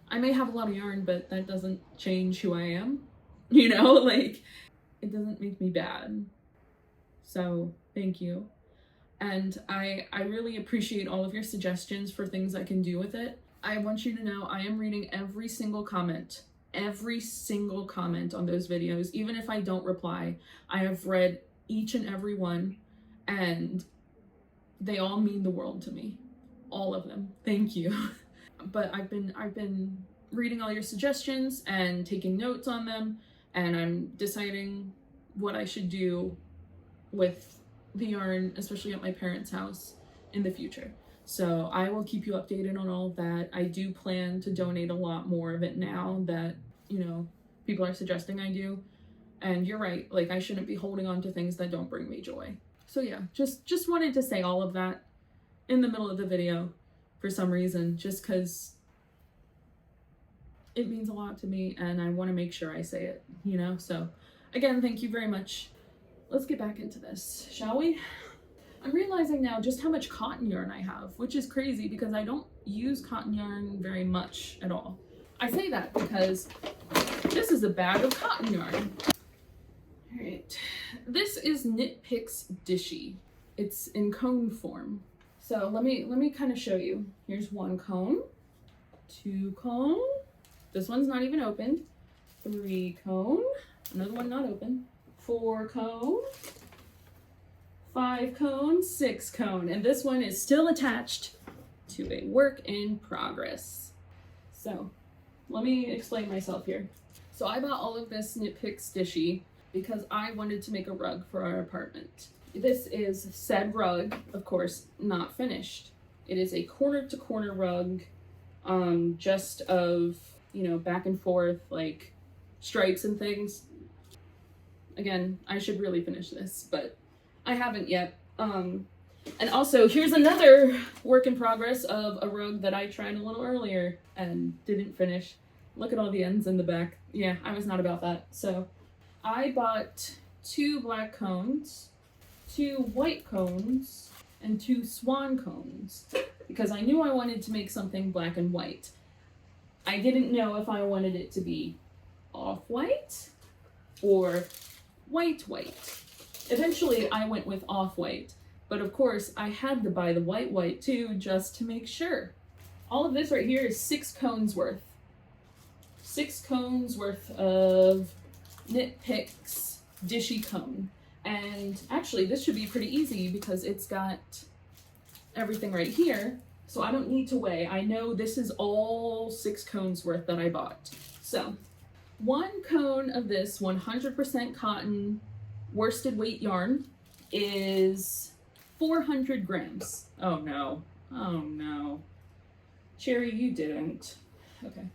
I may have a lot of yarn, but that doesn't change who I am. You know, like, it doesn't make me bad. So, thank you. And I really appreciate all of your suggestions for things I can do with it. I want you to know I am reading every single comment on those videos. Even if I don't reply, I have read each and every one, and they all mean the world to me. All of them. Thank you. But I've been reading all your suggestions and taking notes on them, and I'm deciding what I should do with the yarn, especially at my parents' house in the future. So I will keep you updated on all of that. I do plan to donate a lot more of it now that, you know, people are suggesting I do. And you're right, like, I shouldn't be holding on to things that don't bring me joy. So yeah, just wanted to say all of that in the middle of the video for some reason, just because it means a lot to me and I want to make sure I say it, you know? So again, thank you very much. Let's get back into this, shall we? I'm realizing now just how much cotton yarn I have, which is crazy because I don't use cotton yarn very much at all. I say that because this is a bag of cotton yarn. All right, this is Knit Picks Dishy. It's in cone form. So let me kind of show you. Here's one cone, 2 cone. This one's not even opened. 3 cone, another one not open. 4 cone, 5 cone, 6 cone, and this one is still attached to a work in progress. So let me explain myself here. So I bought all of this Knit Picks Dishy because I wanted to make a rug for our apartment. This is said rug, of course, not finished. It is a corner to corner rug just of, you know, back and forth, like stripes and things. Again, I should really finish this, but I haven't yet. And also, here's another work in progress of a rug that I tried a little earlier and didn't finish. Look at all the ends in the back. Yeah, I was not about that. So I bought 2 black cones, 2 white cones, and 2 swan cones because I knew I wanted to make something black and white. I didn't know if I wanted it to be off-white or white. Eventually I went with off-white, but of course I had to buy the white too just to make sure. All of this right here is 6 cones worth. 6 cones worth of Knit Picks Dishy Cone. And actually this should be pretty easy because it's got everything right here, so I don't need to weigh. I know this is all 6 cones worth that I bought. So 1 cone of this 100% cotton worsted weight yarn is 400 grams. Oh no, oh no. Cherry, you didn't. Okay,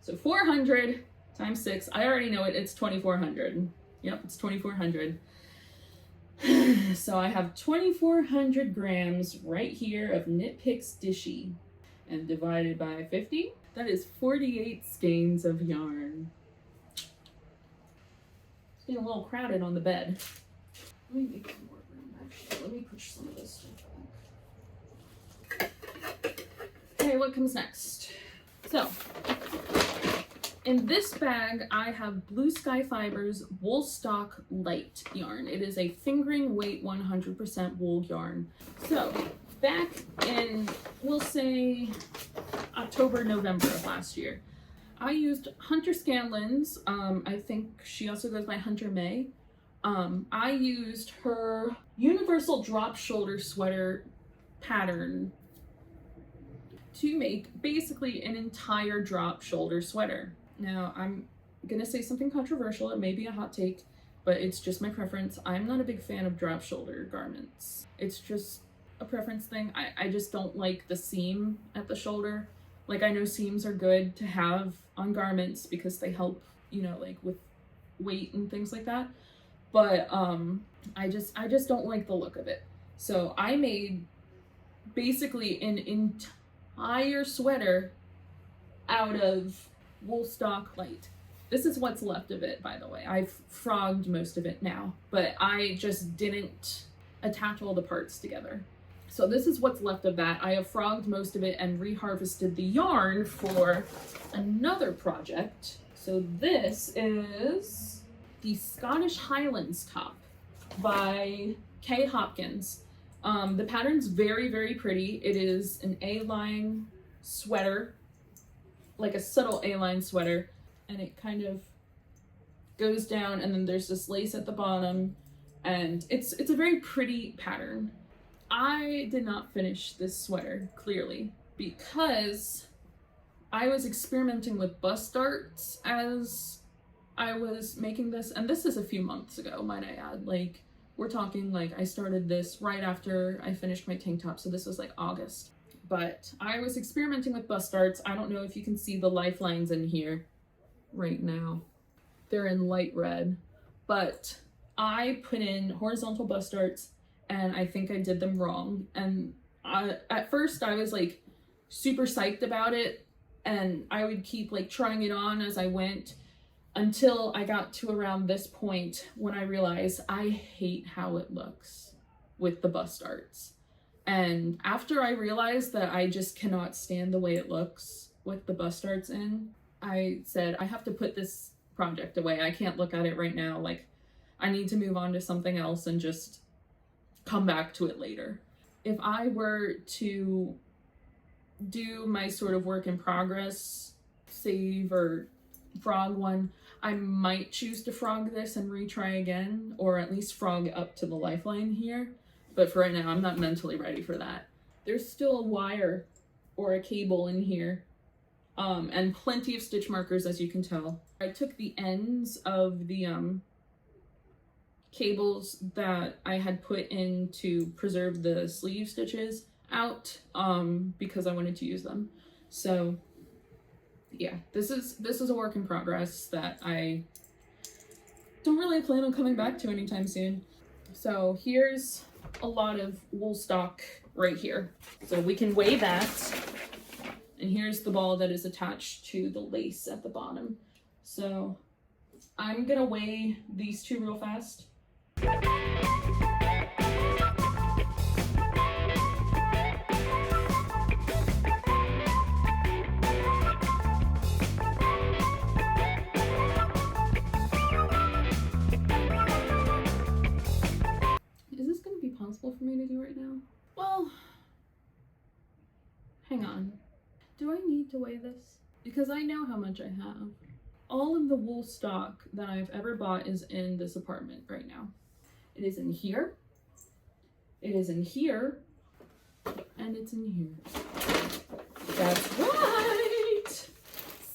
so 400 times 6, I already know it, it's 2,400. Yep, it's 2,400. So I have 2,400 grams right here of Knit Picks Dishy, and divided by 50, that is 48 skeins of yarn. It's getting a little crowded on the bed. Let me make more room, actually. Let me push some of this stuff back. Okay, what comes next? So, in this bag, I have Blue Sky Fibers Woolstock Light yarn. It is a fingering weight 100% wool yarn. So, back in, we'll say, October, November of last year, I used Hunter Scanlon's, I think she also goes by Hunter May. I used her Universal Drop Shoulder Sweater pattern to make basically an entire drop shoulder sweater. Now, I'm gonna say something controversial, it may be a hot take, but it's just my preference. I'm not a big fan of drop shoulder garments. It's just a preference thing. I just don't like the seam at the shoulder. Like, I know seams are good to have on garments because they help, you know, like with weight and things like that. But I just don't like the look of it. So I made basically an entire sweater out of Woolstock Light. This is what's left of it, by the way. I've frogged most of it now, but I just didn't attach all the parts together. So this is what's left of that. I have frogged most of it and reharvested the yarn for another project. So this is the Scottish Highlands top by Kay Hopkins. The pattern's very, very pretty. It is an A-line sweater, like a subtle A-line sweater, and it kind of goes down, and then there's this lace at the bottom, and it's a very pretty pattern. I did not finish this sweater, clearly, because I was experimenting with bust darts as I was making this, and this is a few months ago, might I add. Like, we're talking, like, I started this right after I finished my tank top, so this was like August. But I was experimenting with bust darts. I don't know if you can see the lifelines in here right now. They're in light red, but I put in horizontal bust darts, and I think I did them wrong. And at first I was like super psyched about it, and I would keep like trying it on as I went until I got to around this point when I realized I hate how it looks with the bust darts. And after I realized that I just cannot stand the way it looks with the bust darts in, I said, I have to put this project away. I can't look at it right now. Like, I need to move on to something else and just come back to it later. If I were to do my sort of work in progress, save or frog one, I might choose to frog this and retry again, or at least frog up to the lifeline here. But for right now, I'm not mentally ready for that. There's still a wire or a cable in here, and plenty of stitch markers, as you can tell. I took the ends of the cables that I had put in to preserve the sleeve stitches out because I wanted to use them. So yeah, this is a work in progress that I don't really plan on coming back to anytime soon. So here's a lot of wool stock right here. So we can weigh that. And here's the ball that is attached to the lace at the bottom. So I'm gonna weigh these two real fast. Is this gonna be possible for me to do right now? Well, hang on. Do I need to weigh this? Because I know how much I have. All of the wool stock that I've ever bought is in this apartment right now. It is in here, it is in here, and it's in here. That's right!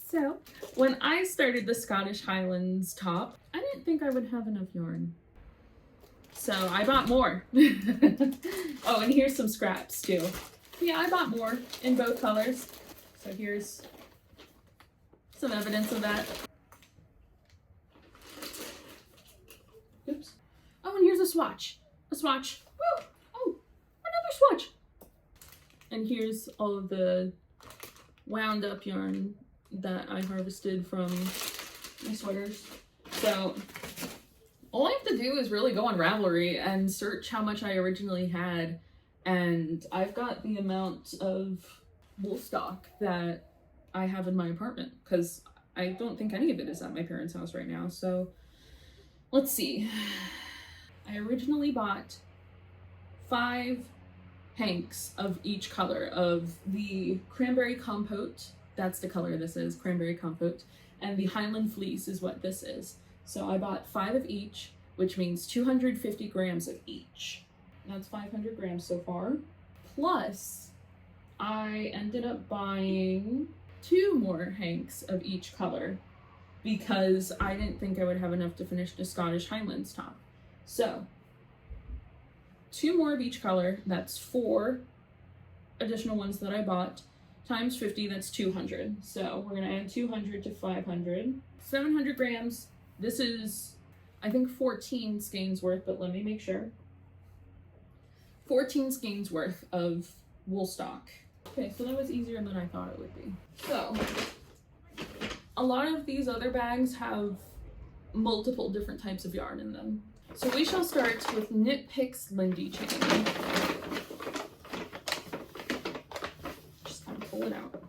So, when I started the Scottish Highlands top, I didn't think I would have enough yarn. So I bought more. Oh, and here's some scraps too. Yeah, I bought more in both colors. So here's some evidence of that. Oops. Oh, and here's a swatch. A swatch. Woo! Oh, another swatch. And here's all of the wound up yarn that I harvested from my sweaters. So all I have to do is really go on Ravelry and search how much I originally had, and I've got the amount of wool stock that I have in my apartment, because I don't think any of it is at my parents' house right now. So let's see. I originally bought 5 hanks of each color of the cranberry compote. That's the color this is, cranberry compote. And the Highland fleece is what this is. So I bought 5 of each, which means 250 grams of each. That's 500 grams so far. Plus, I ended up buying 2 more hanks of each color because I didn't think I would have enough to finish the Scottish Highlands top. So 2 more of each color, that's 4 additional ones that I bought, times 50, that's 200. So we're gonna add 200 to 500. 700 grams. This is, I think, 14 skeins worth, but let me make sure. 14 skeins worth of wool stock. Okay, so that was easier than I thought it would be. So, a lot of these other bags have multiple different types of yarn in them. So we shall start with Knit Picks Lindy chain. Just kind of pull it out.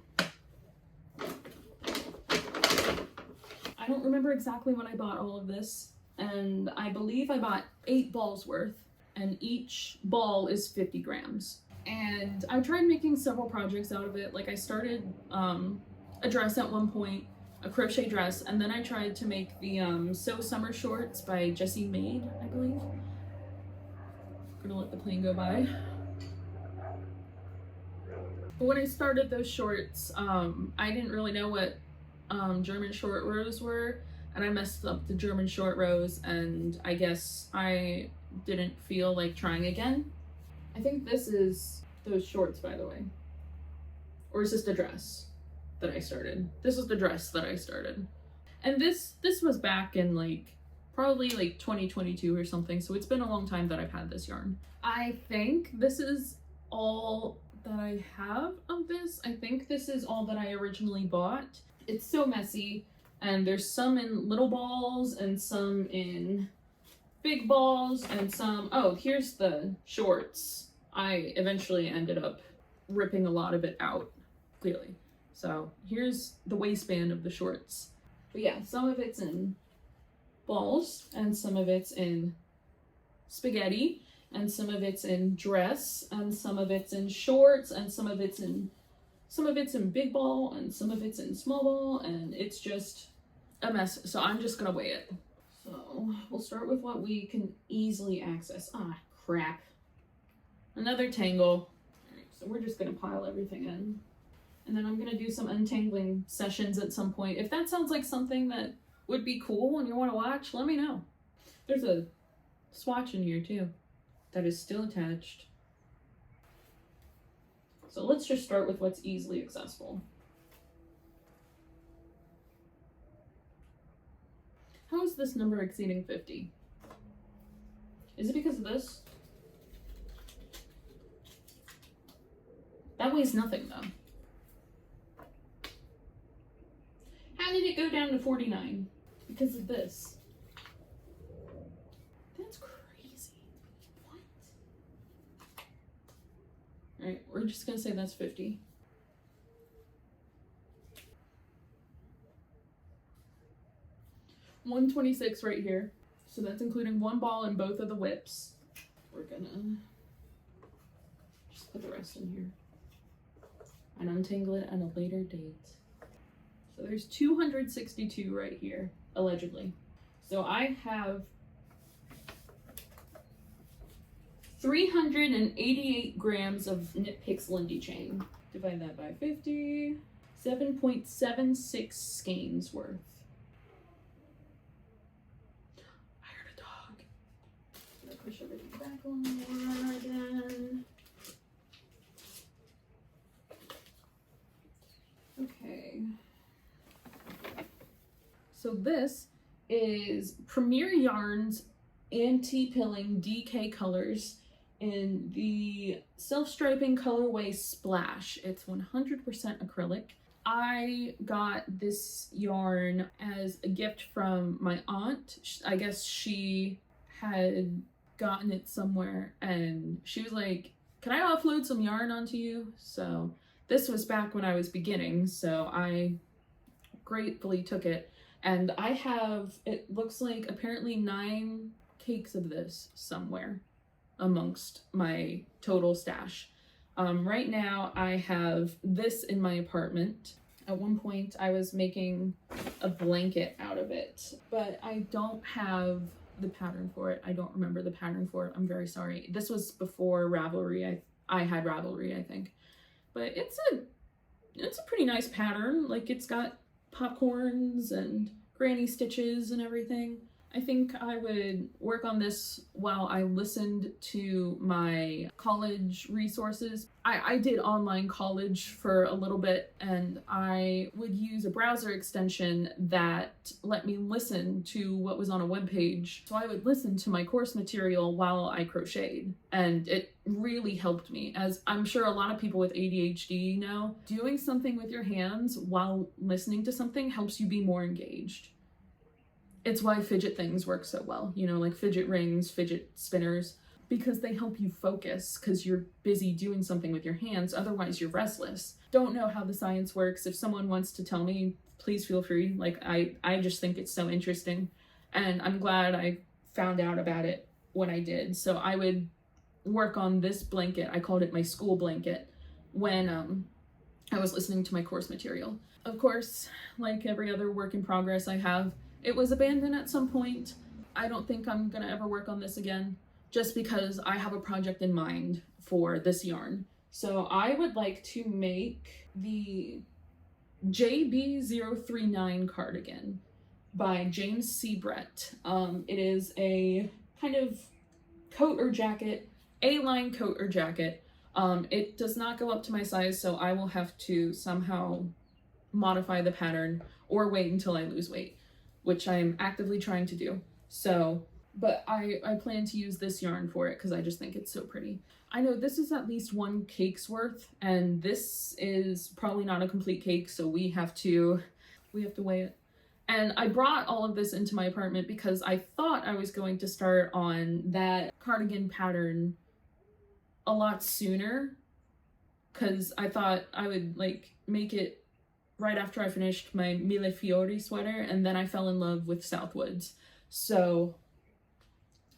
I don't remember exactly when I bought all of this, and I believe I bought 8 balls worth, and each ball is 50 grams. And I tried making several projects out of it. Like I started a dress at one point, a crochet dress, and then I tried to make the Sew Summer Shorts by Jessie Maid, I believe. I'm gonna let the plane go by. But when I started those shorts, I didn't really know what German short rows were, and I messed up the German short rows, and I guess I didn't feel like trying again. I think this is those shorts, by the way. Or is this the dress that I started? This was the dress that I started. And this was back in probably 2022 or something, so it's been a long time that I've had this yarn. I think this is all that I have of this. I think this is all that I originally bought. It's so messy, and there's some in little balls and some in big balls and some, oh, here's the shorts. I eventually ended up ripping a lot of it out, clearly. So here's the waistband of the shorts. But yeah, some of it's in balls, and some of it's in spaghetti, and some of it's in dress, and some of it's in shorts, and some of it's in big ball, and some of it's in small ball, and it's just a mess. So I'm just gonna weigh it. So we'll start with what we can easily access. Ah, crap. Another tangle. All right, so we're just gonna pile everything in. And then I'm gonna do some untangling sessions at some point. If that sounds like something that would be cool and you wanna watch, let me know. There's a swatch in here too that is still attached. So let's just start with what's easily accessible. this number exceeding 50? Is it because of this? That weighs nothing though. How did it go down to 49? Because of this. That's crazy. What? Alright, we're just gonna say that's 50. $126 right here. So that's including one ball and both of the whips. We're gonna just put the rest in here and untangle it at a later date. So there's 262 right here, allegedly. So I have 388 grams of Knit Picks Lindy chain. Divide that by 50, 7.76 skeins worth. I heard a dog. I'm gonna push everything back a little more again. Okay. So this is Premier Yarns Anti-Pilling DK Colors in the self-striping colorway Splash. It's 100% acrylic. I got this yarn as a gift from my aunt. I guess she had gotten it somewhere and she was like, can I offload some yarn onto you? So this was back when I was beginning, so I gratefully took it. And I have, it looks like apparently 9 cakes of this somewhere amongst my total stash. Right now I have this in my apartment. At one point I was making a blanket out of it, but I don't have the pattern for it. I don't remember the pattern for it. I'm very sorry. This was before Ravelry. I had Ravelry, I think. But it's a pretty nice pattern. Like, it's got popcorns and granny stitches and everything. I think I would work on this while I listened to my college resources. I did online college for a little bit, and I would use a browser extension that let me listen to what was on a web page. So I would listen to my course material while I crocheted, and it really helped me. As I'm sure a lot of people with ADHD know, doing something with your hands while listening to something helps you be more engaged. It's why fidget things work so well, you know, like fidget rings, fidget spinners, because they help you focus because you're busy doing something with your hands. Otherwise, you're restless. Don't know how the science works. If someone wants to tell me, please feel free. Like, I just think it's so interesting, and I'm glad I found out about it when I did. So I would work on this blanket. I called it my school blanket when I was listening to my course material. Of course, like every other work in progress I have, it was abandoned at some point. I don't think I'm gonna ever work on this again, just because I have a project in mind for this yarn. So I would like to make the JB039 cardigan by James C. Brett. It is a kind of coat or jacket, A-line coat or jacket. It does not go up to my size, so I will have to somehow modify the pattern or wait until I lose weight, which I'm actively trying to do. So, but I plan to use this yarn for it because I just think it's so pretty. I know this is at least 1 cake's worth, and this is probably not a complete cake, so we have to weigh it. And I brought all of this into my apartment because I thought I was going to start on that cardigan pattern a lot sooner, because I thought I would like make it right after I finished my Mille Fiori sweater, and then I fell in love with Southwoods. So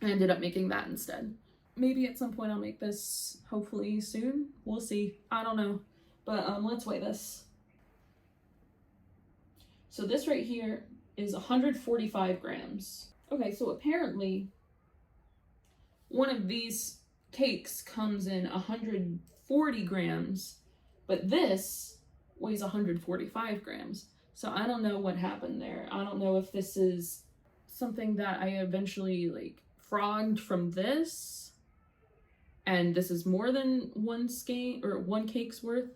I ended up making that instead. Maybe at some point I'll make this, hopefully soon. We'll see. I don't know. But let's weigh this. So this right here is 145 grams. Okay, so apparently one of these cakes comes in 140 grams, but this weighs 145 grams. So I don't know what happened there. I don't know if this is something that I eventually like frogged from this, and this is more than 1 skein or 1 cake's worth.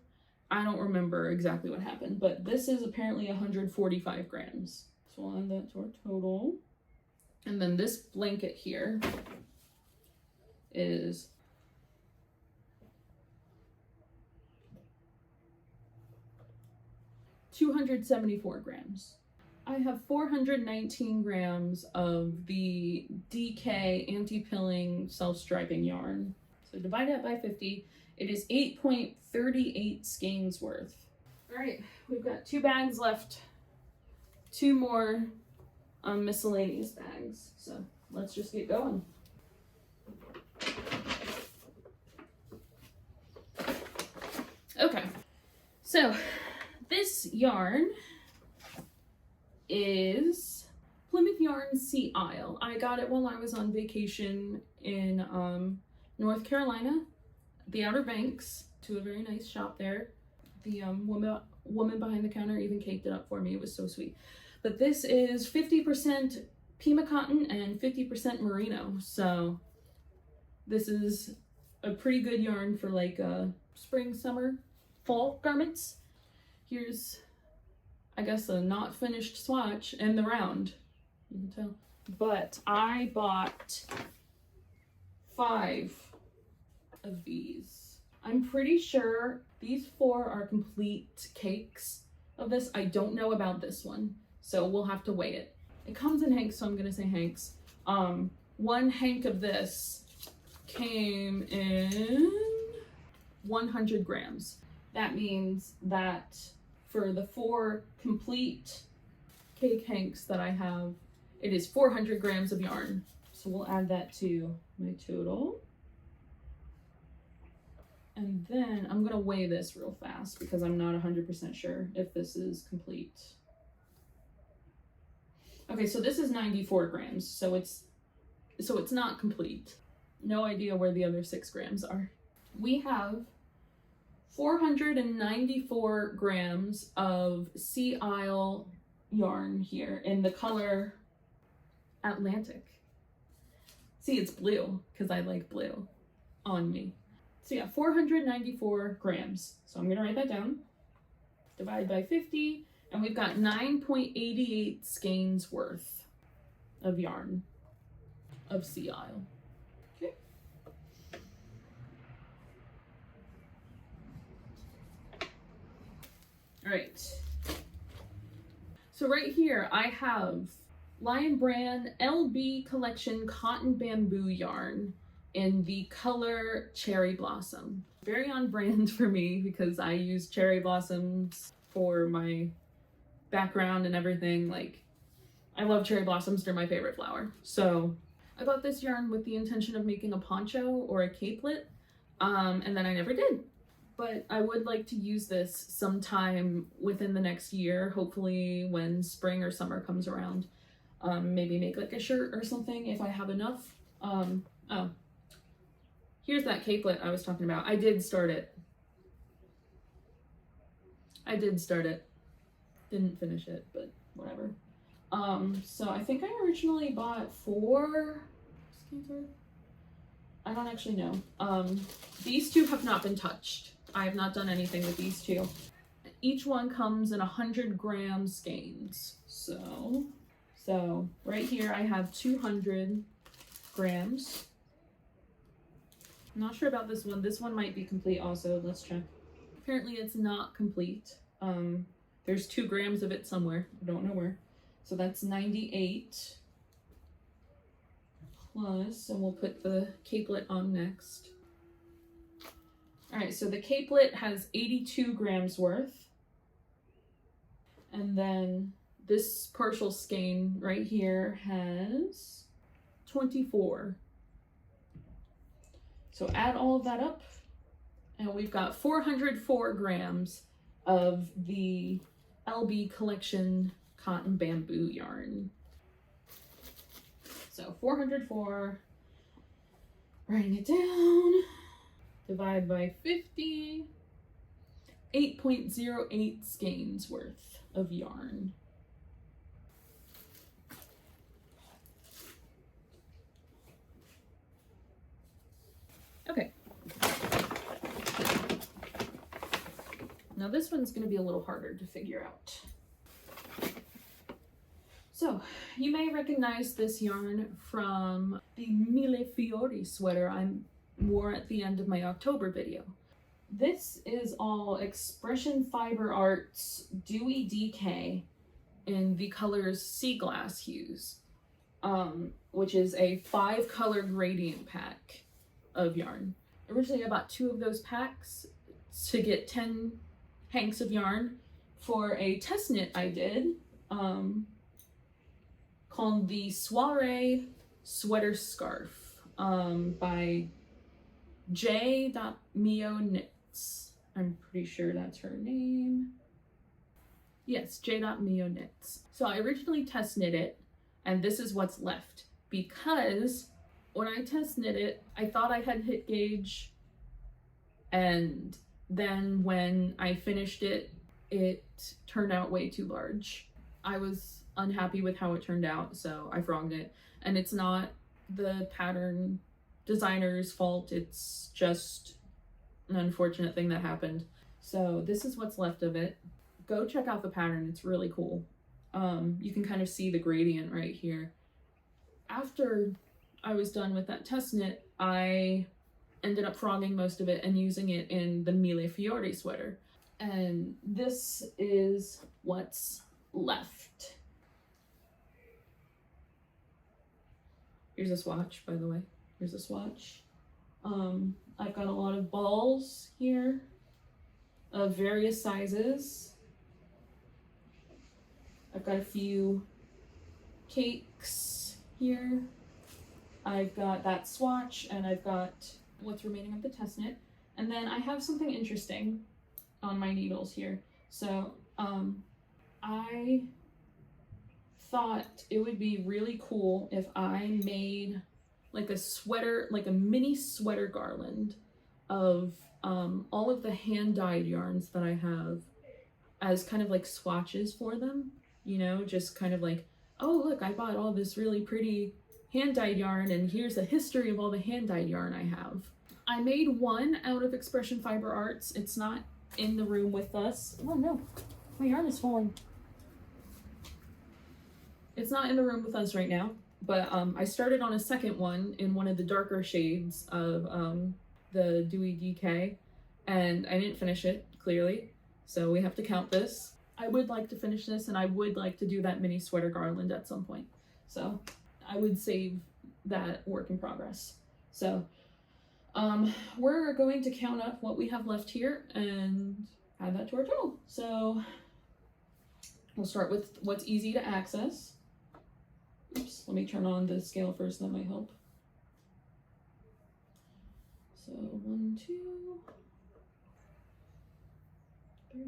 I don't remember exactly what happened, but this is apparently 145 grams. So we'll add that to our total. And then this blanket here is 274 grams. I have 419 grams of the DK anti-pilling self-striping yarn. So divide that by 50, it is 8.38 skeins worth. All right, we've got 2 bags left, 2 more miscellaneous bags. So let's just get going. Okay, so this yarn is Plymouth Yarn Sea Isle. I got it while I was on vacation in North Carolina, the Outer Banks, to a very nice shop there. The woman behind the counter even caked it up for me. It was so sweet. But this is 50% Pima cotton and 50% merino. So this is a pretty good yarn for like spring, summer, fall garments. Here's, I guess, a not finished swatch and the round. You can tell. But I bought 5 of these. I'm pretty sure these 4 are complete cakes of this. I don't know about this one, so we'll have to weigh it. It comes in hanks, so I'm gonna say hanks. 1 hank of this came in 100 grams. That means that for the 4 complete cake hanks that I have, it is 400 grams of yarn. So we'll add that to my total. And then I'm gonna weigh this real fast because I'm not 100% sure if this is complete. Okay, so this is 94 grams, so it's not complete. No idea where the other 6 grams are. We have 494 grams of Sea Isle yarn here in the color Atlantic. See, it's blue because I like blue on me. So yeah, 494 grams. So I'm gonna write that down. Divide by 50, and we've got 9.88 skeins worth of yarn of Sea Isle. Okay. All right. So right here I have Lion Brand LB Collection Cotton Bamboo Yarn in the color Cherry Blossom. Very on brand for me because I use cherry blossoms for my background and everything. Like, I love cherry blossoms, they're my favorite flower. So I bought this yarn with the intention of making a poncho or a capelet, and then I never did. But I would like to use this sometime within the next year, hopefully when spring or summer comes around. Maybe make like a shirt or something if I have enough. Oh, here's that capelet I was talking about. I did start it. Didn't finish it, but whatever. So I think I originally bought 4 skeins worth. I don't actually know. These 2 have not been touched. I have not done anything with these 2. Each one comes in 100 gram skeins. So right here I have 200 grams. I'm not sure about this one. This one might be complete also. Let's check. Apparently it's not complete. There's 2 grams of it somewhere. I don't know where. So that's 98 plus, and we'll put the capelet on next. All right, so the capelet has 82 grams worth. And then this partial skein right here has 24. So add all of that up, and we've got 404 grams of the LB Collection Cotton Bamboo yarn. So 404, writing it down, divide by 50, 8.08 skeins worth of yarn. Okay. Now this one's going to be a little harder to figure out. So you may recognize this yarn from the Mille Fiori sweater I wore at the end of my October video. This is all Expression Fiber Arts Dewy DK in the colors Sea Glass Hues, which is a 5-color gradient pack of yarn. Originally I bought 2 of those packs to get 10 hanks of yarn for a test knit I did, called the Soiree Sweater Scarf, by J.Mio Knits. I'm pretty sure that's her name. Yes, J.Mio Knits. So I originally test knit it, and this is what's left, because when I test knit it, I thought I had hit gauge, and then when I finished it, it turned out way too large. I was unhappy with how it turned out, so I frogged it. And it's not the pattern designer's fault, it's just an unfortunate thing that happened. So this is what's left of it. Go check out the pattern, it's really cool. You can kind of see the gradient right here. After I was done with that test knit, I ended up frogging most of it and using it in the Mille Fiori sweater. And this is what's left. Here's a swatch, by the way. Here's a swatch. I've got a lot of balls here of various sizes. I've got a few cakes here. I've got that swatch, and I've got what's remaining of the test knit. And then I have something interesting on my needles here. So I thought it would be really cool if I made like a sweater, like a mini sweater garland of all of the hand-dyed yarns that I have as kind of like swatches for them, you know, just kind of like, oh look, I bought all this really pretty hand-dyed yarn, and here's a history of all the hand-dyed yarn I have. I made one out of Expression Fiber Arts. It's not in the room with us. Oh no, my yarn is falling. It's not in the room with us right now, but I started on a second one in one of the darker shades of the Dewy DK, and I didn't finish it, clearly, so we have to count this. I would like to finish this, and I would like to do that mini sweater garland at some point, so I would save that work in progress. So we're going to count up what we have left here and add that to our total. So we'll start with what's easy to access. Oops, let me turn on the scale first, that might help. So 1, 2, 3.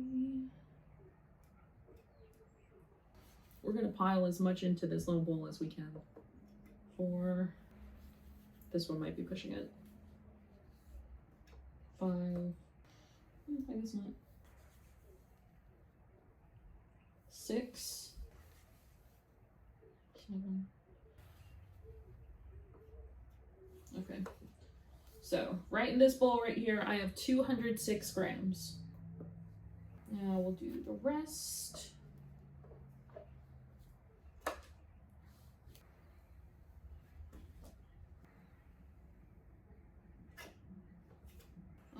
We're gonna pile as much into this little bowl as we can. 4. This one might be pushing it. 5. I guess not. 6. 7. Okay. So right in this bowl right here, I have 206 grams. Now we'll do the rest.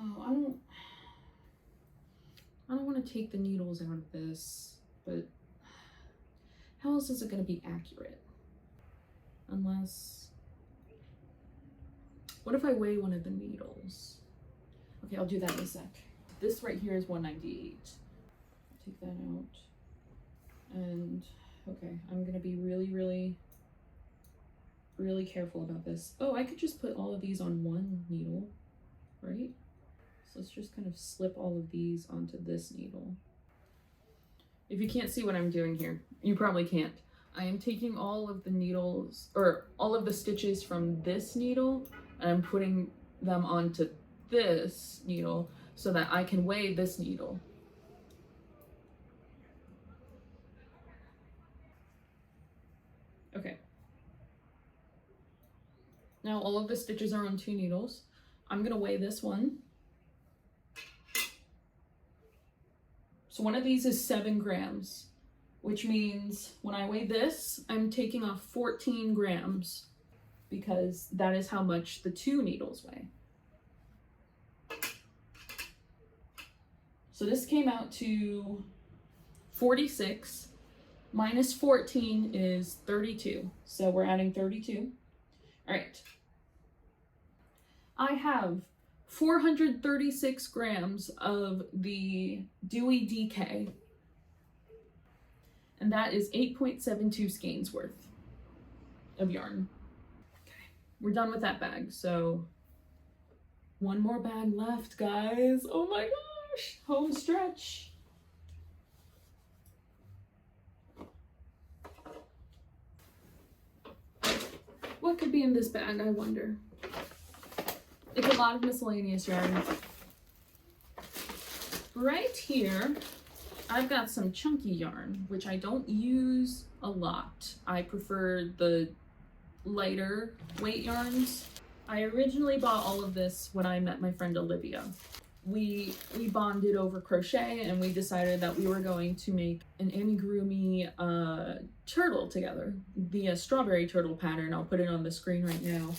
Oh, I don't want to take the needles out of this, but how else is it going to be accurate? Unless, what if I weigh one of the needles? Okay, I'll do that in a sec. This right here is 198. Take that out. And okay, I'm gonna be really careful about this. Oh, I could just put all of these on one needle, right? So let's just kind of slip all of these onto this needle. If you can't see what I'm doing here, you probably can't. I am taking all of the needles, or all of the stitches from this needle, and I'm putting them onto this needle so that I can weigh this needle. Okay. Now all of the stitches are on 2 needles. I'm gonna weigh this one. So one of these is 7 grams. which means when I weigh this, I'm taking off 14 grams because that is how much the 2 needles weigh. So this came out to 46 minus 14 is 32. So we're adding 32. All right. I have 436 grams of the Dewy DK, and that is 8.72 skeins worth of yarn. Okay, we're done with that bag. So one more bag left, guys. Oh my gosh, home stretch. What could be in this bag, I wonder? It's a lot of miscellaneous yarn. Right here, I've got some chunky yarn, which I don't use a lot. I prefer the lighter weight yarns. I originally bought all of this when I met my friend Olivia. We bonded over crochet, and we decided that we were going to make an amigurumi turtle together. The strawberry turtle pattern. I'll put it on the screen right now.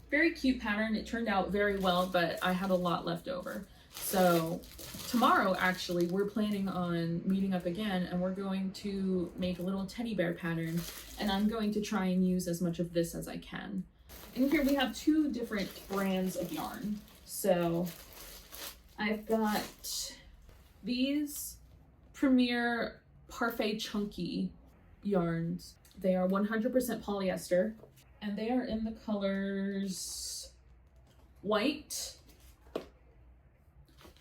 Very cute pattern. It turned out very well, but I had a lot left over. So tomorrow, actually, we're planning on meeting up again, and we're going to make a little teddy bear pattern, and I'm going to try and use as much of this as I can. And here we have 2 different brands of yarn. So I've got these Premier Parfait Chunky yarns. They are 100% polyester, and they are in the colors white,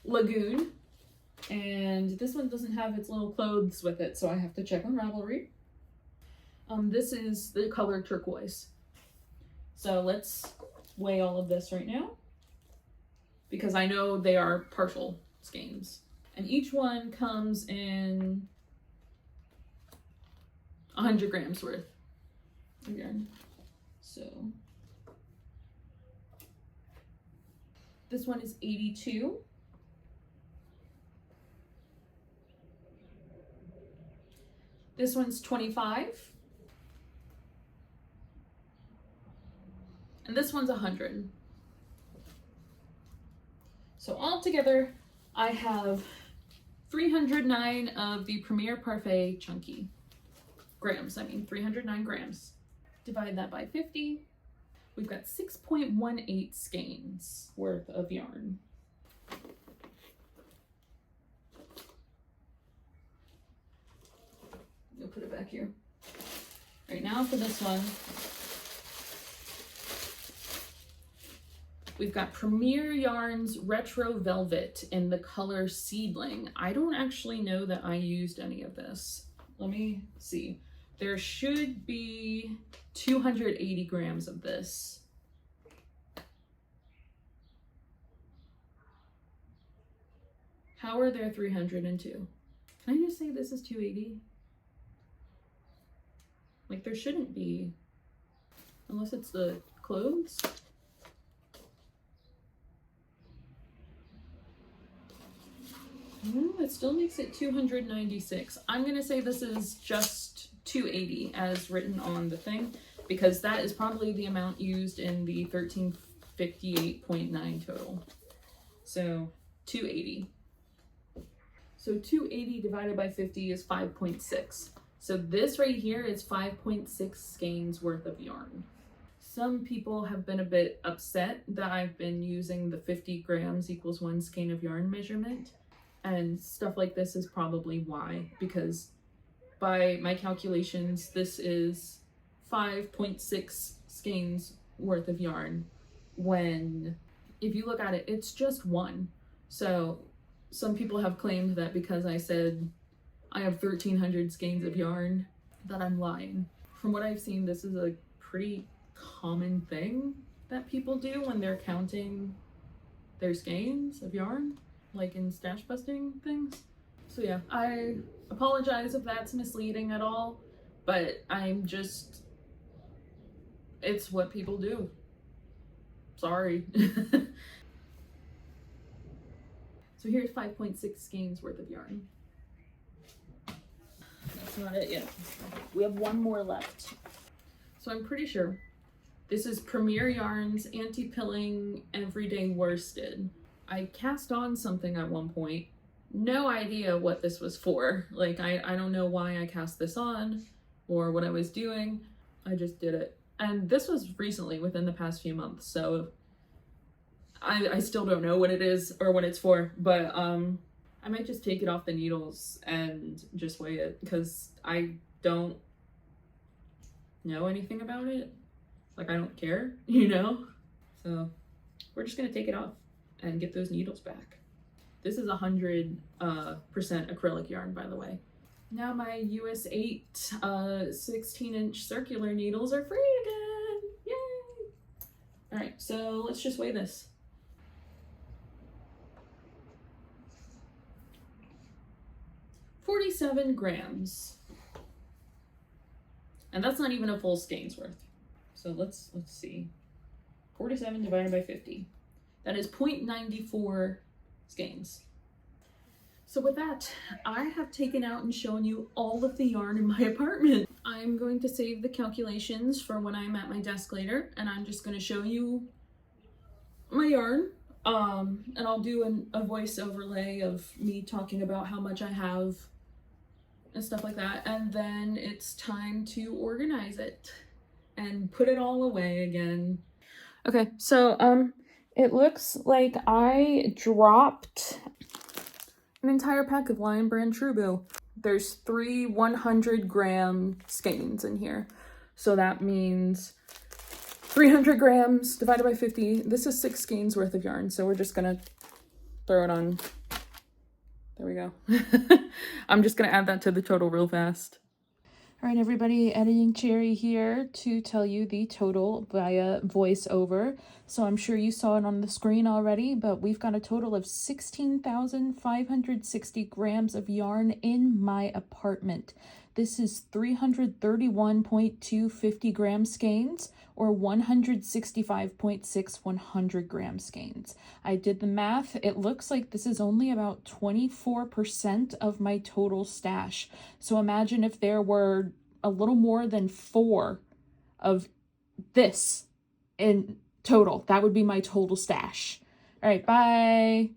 lagoon, and this one doesn't have its little clothes with it, so I have to check on Ravelry. This is the color turquoise. So let's weigh all of this right now, because I know they are partial skeins. And each one comes in 100 grams worth of yarn. So this one is 82. This one's 25. And this one's 100. So altogether, I have 309 of the Premier Parfait Chunky grams. 309 grams. Divide that by 50. We've got 6.18 skeins worth of yarn. You'll put it back here. Right now for this one, we've got Premier Yarns Retro Velvet in the color Seedling. I don't actually know that I used any of this. Let me see. There should be 280 grams of this. How are there 302? Can I just say this is 280? Like, there shouldn't be, unless it's the clothes. It still makes it 296. I'm gonna say this is just 280 as written on the thing, because that is probably the amount used in the 1358.9 total. So 280. So 280 divided by 50 is 5.6. So this right here is 5.6 skeins worth of yarn. Some people have been a bit upset that I've been using the 50 grams equals 1 skein of yarn measurement. And stuff like this is probably why, because by my calculations, this is 5.6 skeins worth of yarn, when if you look at it, it's just 1. So some people have claimed that because I said I have 1,300 skeins of yarn, that I'm lying. From what I've seen, this is a pretty common thing that people do when they're counting their skeins of yarn, like in stash busting things. So yeah, I apologize if that's misleading at all, but it's what people do. Sorry. So here's 5.6 skeins worth of yarn. that's not it yet. We have one more left. So I'm pretty sure this is Premier Yarns Anti-Pilling Everyday Worsted. I cast on something at one point. No idea what this was for. Like, I don't know why I cast this on or what I was doing. I just did it. And this was recently, within the past few months, so I still don't know what it is or what it's for, but I might just take it off the needles and just weigh it, because I don't know anything about it. Like, I don't care, you know? So we're just gonna take it off and get those needles back. This is 100% acrylic yarn, by the way. Now my US 8 16-inch circular needles are free again. Yay! All right, so let's just weigh this. $47 grams. And that's not even a full skein's worth. So let's see. 47 divided by 50. That is 0.94 skeins. So with that, I have taken out and shown you all of the yarn in my apartment. I'm going to save the calculations for when I'm at my desk later, and I'm just going to show you my yarn. And I'll do a voice overlay of me talking about how much I have and stuff like that. And then it's time to organize it and put it all away again. Okay, so it looks like I dropped an entire pack of Lion Brand Truebill. There's 3 100-gram skeins in here. So that means 300 grams divided by 50. This is 6 skeins worth of yarn. So we're just gonna throw it on. There we go. I'm just gonna add that to the total real fast. All right, everybody, Editing Cherry here to tell you the total via voiceover. So I'm sure you saw it on the screen already, but we've got a total of 16,560 grams of yarn in my apartment. This is 331.2 50-gram skeins or 165.6 100-gram skeins. I did the math. It looks like this is only about 24% of my total stash. So imagine if there were a little more than 4 of this in total. That would be my total stash. All right, bye.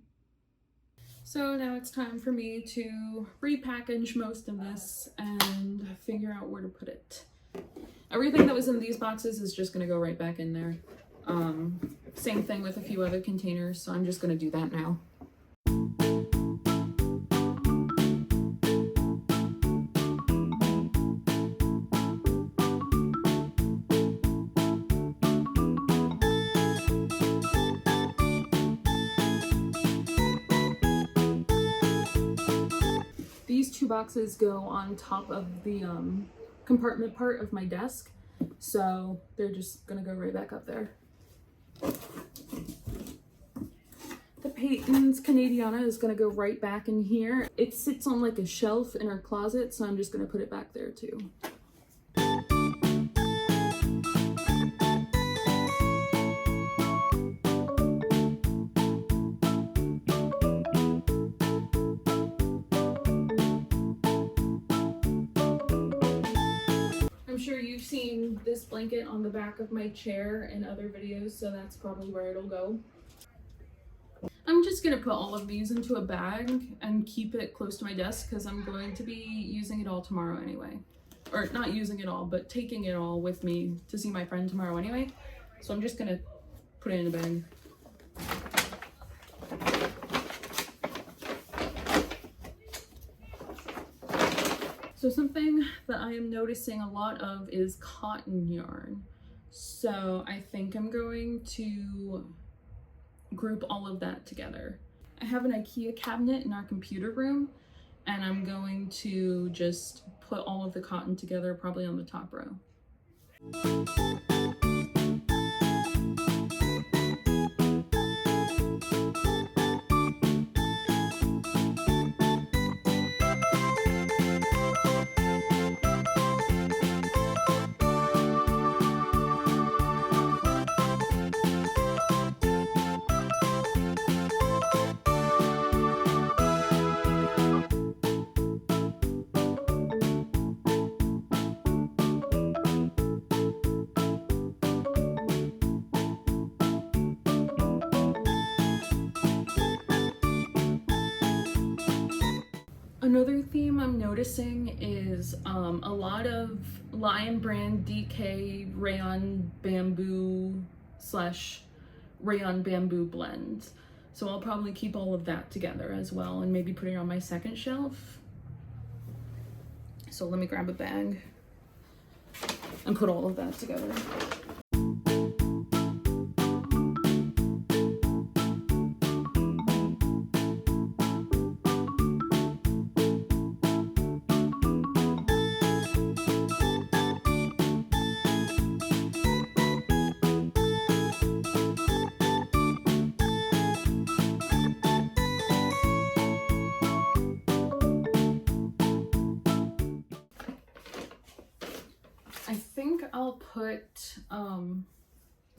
So now it's time for me to repackage most of this and figure out where to put it. Everything that was in these boxes is just going to go right back in there. Same thing with a few other containers, so I'm just going to do that now. These 2 boxes go on top of the compartment part of my desk, so they're just gonna go right back up there. The Peyton's Canadiana is gonna go right back in here. It sits on like a shelf in our closet, so I'm just gonna put it back there too. I'm sure you've seen this blanket on the back of my chair in other videos, so that's probably where it'll go. I'm just gonna put all of these into a bag and keep it close to my desk because I'm going to be using it all tomorrow anyway. Or not using it all, but taking it all with me to see my friend tomorrow anyway. So I'm just gonna put it in a bag. So something that I am noticing a lot of is cotton yarn. So I think I'm going to group all of that together. I have an IKEA cabinet in our computer room, and I'm going to just put all of the cotton together probably on the top row. Another theme I'm noticing is a lot of Lion Brand DK rayon bamboo slash rayon bamboo blends. So I'll probably keep all of that together as well and maybe put it on my second shelf. So let me grab a bag and put all of that together. I think I'll put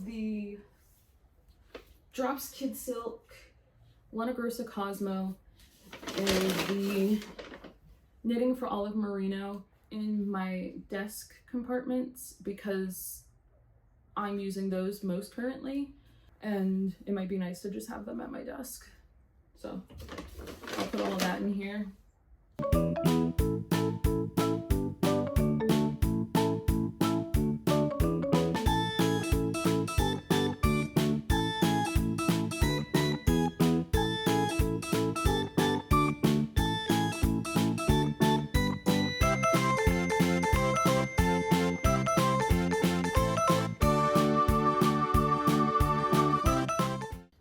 the Drops Kid Silk, Lana Grossa Cosmo, and the Knitting for Olive Merino in my desk compartments because I'm using those most currently, and it might be nice to just have them at my desk. So I'll put all of that in here.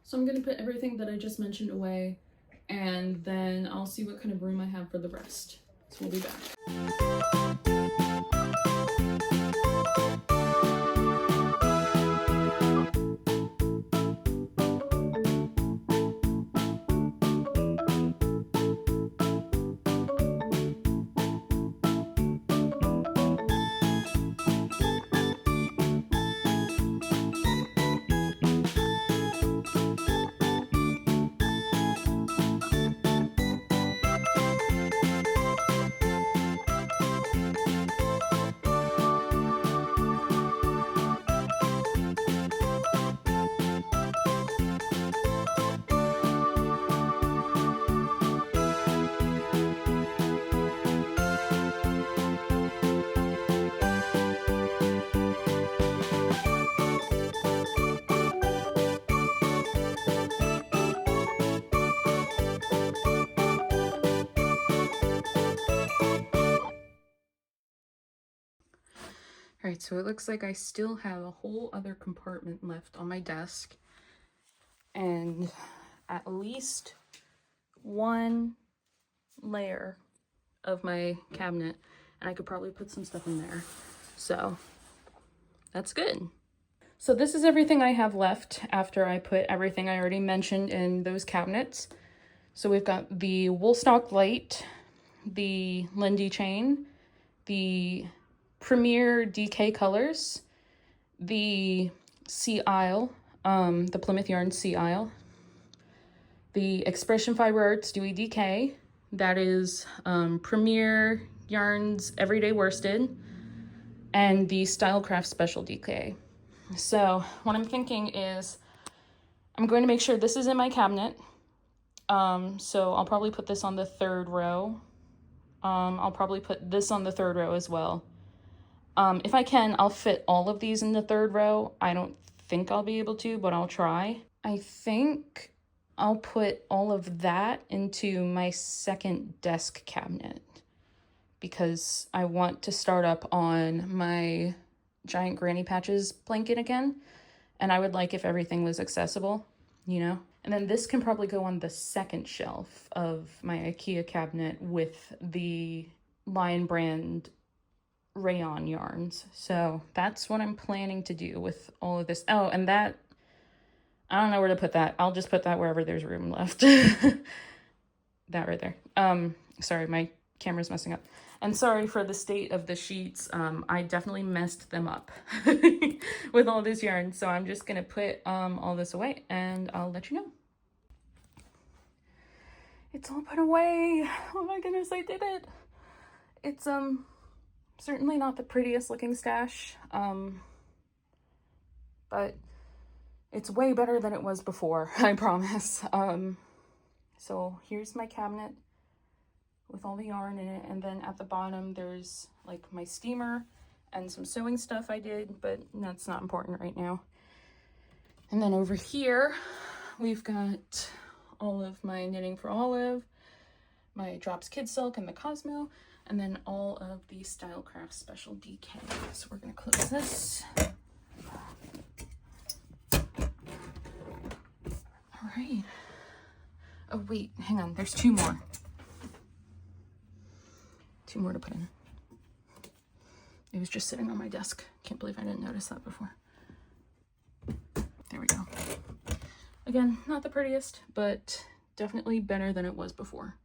So I'm gonna put everything that I just mentioned away, and then I'll see what kind of room I have for the rest. So we'll be back. All right, so it looks like I still have a whole other compartment left on my desk, and at least one layer of my cabinet, and I could probably put some stuff in there. So that's good. So this is everything I have left after I put everything I already mentioned in those cabinets. So we've got the Woolstock Light, the Lindy Chain, the Premier DK Colors, the Sea Isle, the Plymouth Yarn Sea Isle, the Expression Fiber Arts Dewy DK, that is Premier Yarns Everyday Worsted, and the Stylecraft Special DK. So what I'm thinking is I'm going to make sure this is in my cabinet. So I'll probably put this on the third row. I'll probably put this on the third row as well. If I can, I'll fit all of these in the third row. I don't think I'll be able to, but I'll try. I think I'll put all of that into my second desk cabinet because I want to start up on my giant granny patches blanket again. And I would like if everything was accessible, you know? And then this can probably go on the second shelf of my IKEA cabinet with the Lion Brand rayon yarns. So that's what I'm planning to do with all of this. Oh, and that, I don't know where to put that. I'll just put that wherever there's room left. That right there. Sorry, my camera's messing up. And sorry for the state of the sheets. I definitely messed them up with all this yarn. So I'm just gonna put all this away and I'll let you know. It's all put away. Oh my goodness, I did it. It's certainly not the prettiest looking stash, but it's way better than it was before, I promise. So here's my cabinet with all the yarn in it. And then at the bottom, there's like my steamer and some sewing stuff I did, but that's not important right now. And then over here, we've got all of my knitting for Olive, my Drops Kid Silk and the Cosmo, and then all of the Stylecraft Special DK. So we're gonna close this. All right. Oh wait, hang on, there's two more. Two more to put in. It was just sitting on my desk. Can't believe I didn't notice that before. There we go. Again, not the prettiest, but definitely better than it was before.